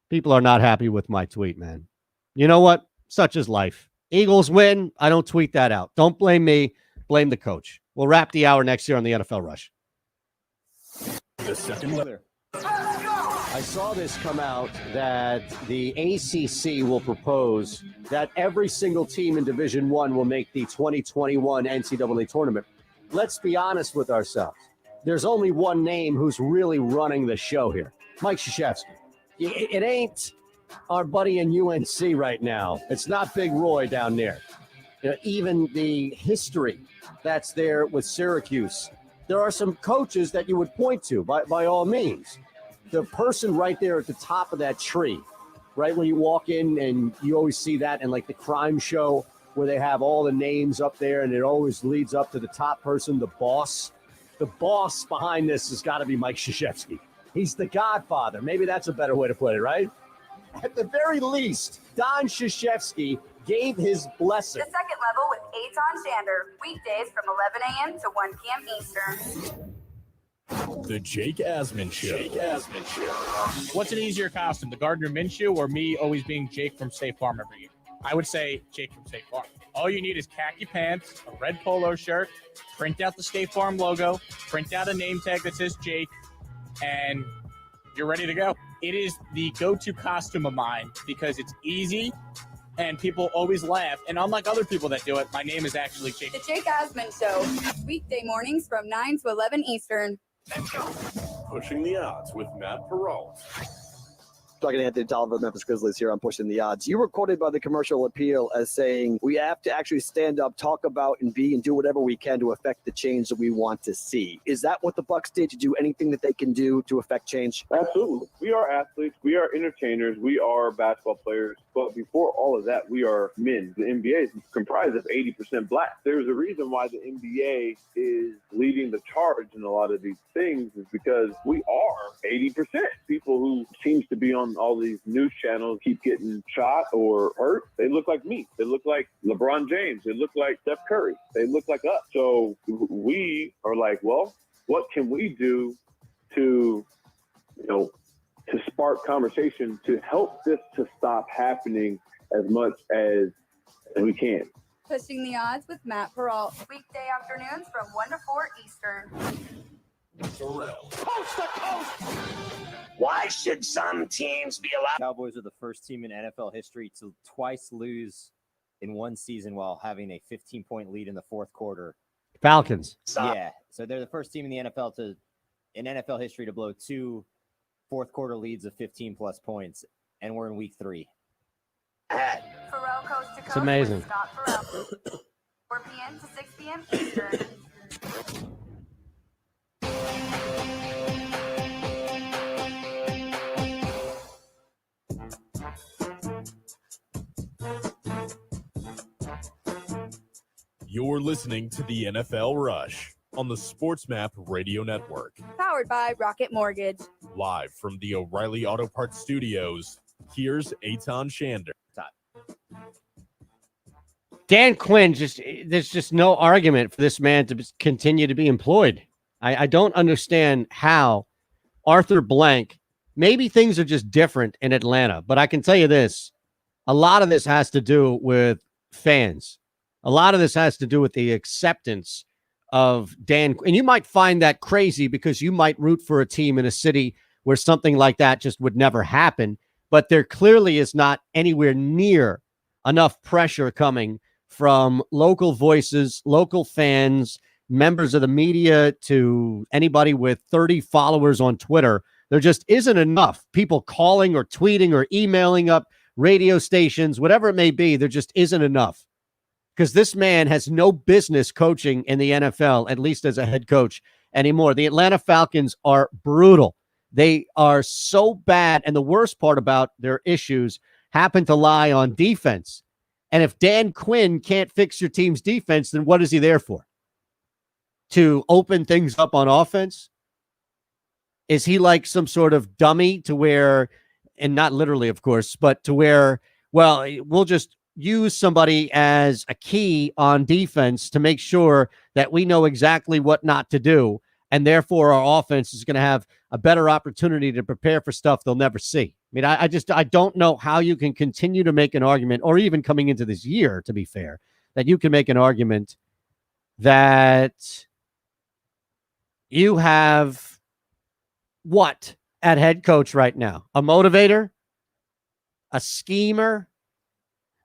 People are not happy with my tweet, man. You know what? Such is life. Eagles win. I don't tweet that out. Don't blame me. Blame the coach. We'll wrap the hour next year on the NFL Rush. The second letter. I saw this come out that the ACC will propose that every single team in Division I will make the 2021 NCAA tournament. Let's be honest with ourselves. There's only one name who's really running the show here, Mike Krzyzewski. It ain't our buddy in UNC right now. It's not Big Roy down there. You know, even the history that's there with Syracuse. There are some coaches that you would point to by all means. The person right there at the top of that tree, right when you walk in, and you always see that in like the crime show where they have all the names up there and it always leads up to the top person, the boss. The boss behind this has got to be Mike Krzyzewski. He's the godfather. Maybe that's a better way to put it, right? At the very least, Don Krzyzewski gave his blessing. The second level with Eitan Shander, weekdays from 11 a.m. to 1 p.m. Eastern. The Jake Asman Show. What's an easier costume, the Gardner Minshew or me always being Jake from State Farm every year? I would say Jake from State Farm. All you need is khaki pants, a red polo shirt, print out the State Farm logo, print out a name tag that says Jake, and you're ready to go. It is the go-to costume of mine because it's easy and people always laugh. And unlike other people that do it, my name is actually Jake. The Jake Osmond Show, weekday mornings from 9 to 11 Eastern. Pushing the odds with Matt Perrault. Talking to Anthony Tolliver, Memphis Grizzlies here on Pushing the Odds. You were quoted by the commercial appeal as saying, we have to actually stand up, talk about, and be and do whatever we can to affect the change that we want to see. Is that what the Bucks did, to do anything that they can do to affect change? Absolutely. We are athletes. We are entertainers. We are basketball players. But before all of that, we are men. The NBA is comprised of 80% black. There's a reason why the NBA is leading the charge in a lot of these things, is because we are 80%. People who seems to be on all these news channels keep getting shot or hurt. They look like me. They look like LeBron James. They look like Steph Curry. They look like us. So we are like, well, what can we do to, to spark conversation to help this to stop happening as much as we can? Pushing the Odds with Matt Perrault, weekday afternoons from 1 to 4 Eastern. Coast to coast. Why should some teams be allowed? Cowboys are the first team in NFL history to twice lose in one season while having a 15-point lead in the fourth quarter. Falcons. Yeah, so they're the first team in the NFL history to blow two fourth quarter leads of 15-plus points, and we're in week 3. Pharrell Coast to Coast. It's amazing. With Scott Pharrell. 4 p.m. to 6 p.m. Eastern. You're listening to the NFL Rush on the SportsMap Radio Network. Powered by Rocket Mortgage. Live from the O'Reilly Auto Parts Studios, here's Eitan Shander. Dan Quinn, there's just no argument for this man to continue to be employed. I don't understand how Arthur Blank, maybe things are just different in Atlanta, but I can tell you this, a lot of this has to do with fans. A lot of this has to do with the acceptance of Dan. And you might find that crazy because you might root for a team in a city where something like that just would never happen. But there clearly is not anywhere near enough pressure coming from local voices, local fans, members of the media, to anybody with 30 followers on Twitter. There just isn't enough people calling or tweeting or emailing up radio stations, whatever it may be. There just isn't enough. Because this man has no business coaching in the NFL, at least as a head coach anymore. The Atlanta Falcons are brutal. They are so bad. And the worst part about their issues happen to lie on defense. And if Dan Quinn can't fix your team's defense, then what is he there for? To open things up on offense? Is he like some sort of dummy to where, and not literally, of course, but to where, well, we'll just use somebody as a key on defense to make sure that we know exactly what not to do. And therefore our offense is going to have a better opportunity to prepare for stuff they'll never see. I mean, I don't know how you can continue to make an argument, or even coming into this year, to be fair, that you can make an argument that you have what at head coach right now? A motivator, a schemer,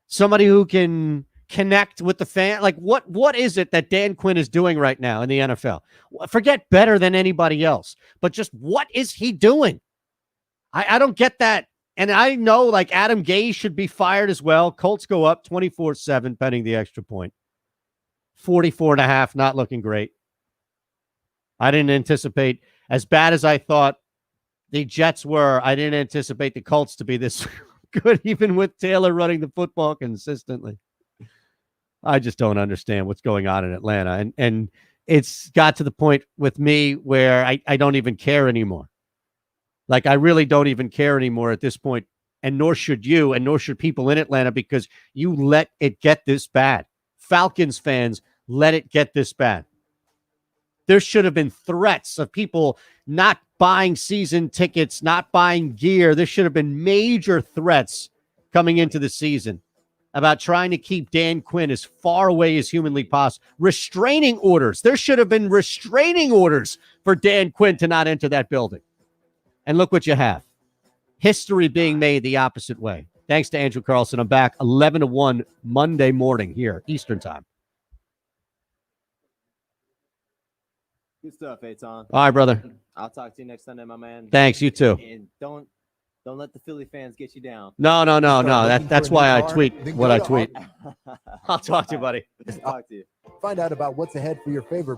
somebody who can connect with the fan. Like what is it that Dan Quinn is doing right now in the NFL? Forget better than anybody else, but just what is he doing? I don't get that. And I know like Adam Gase should be fired as well. Colts go up 24-7 pending the extra point. 44.5, not looking great. I didn't anticipate, as bad as I thought the Jets were, I didn't anticipate the Colts to be this good, even with Taylor running the football consistently. I just don't understand what's going on in Atlanta. And it's got to the point with me where I don't even care anymore. Like, I really don't even care anymore at this point, and nor should you, and nor should people in Atlanta, because you let it get this bad. Falcons fans let it get this bad. There should have been threats of people not buying season tickets, not buying gear. There should have been major threats coming into the season about trying to keep Dan Quinn as far away as humanly possible. Restraining orders. There should have been restraining orders for Dan Quinn to not enter that building. And look what you have. history being made the opposite way. Thanks to Andrew Carlson. I'm back 11 to 1 Monday morning here, Eastern time. Good stuff, Eitan. All right, brother. I'll talk to you next Sunday, my man. Thanks, you too. And don't let the Philly fans get you down. No. That's why I tweet what I tweet. I'll talk to you, buddy. Talk to you. Find out about what's ahead for your favorite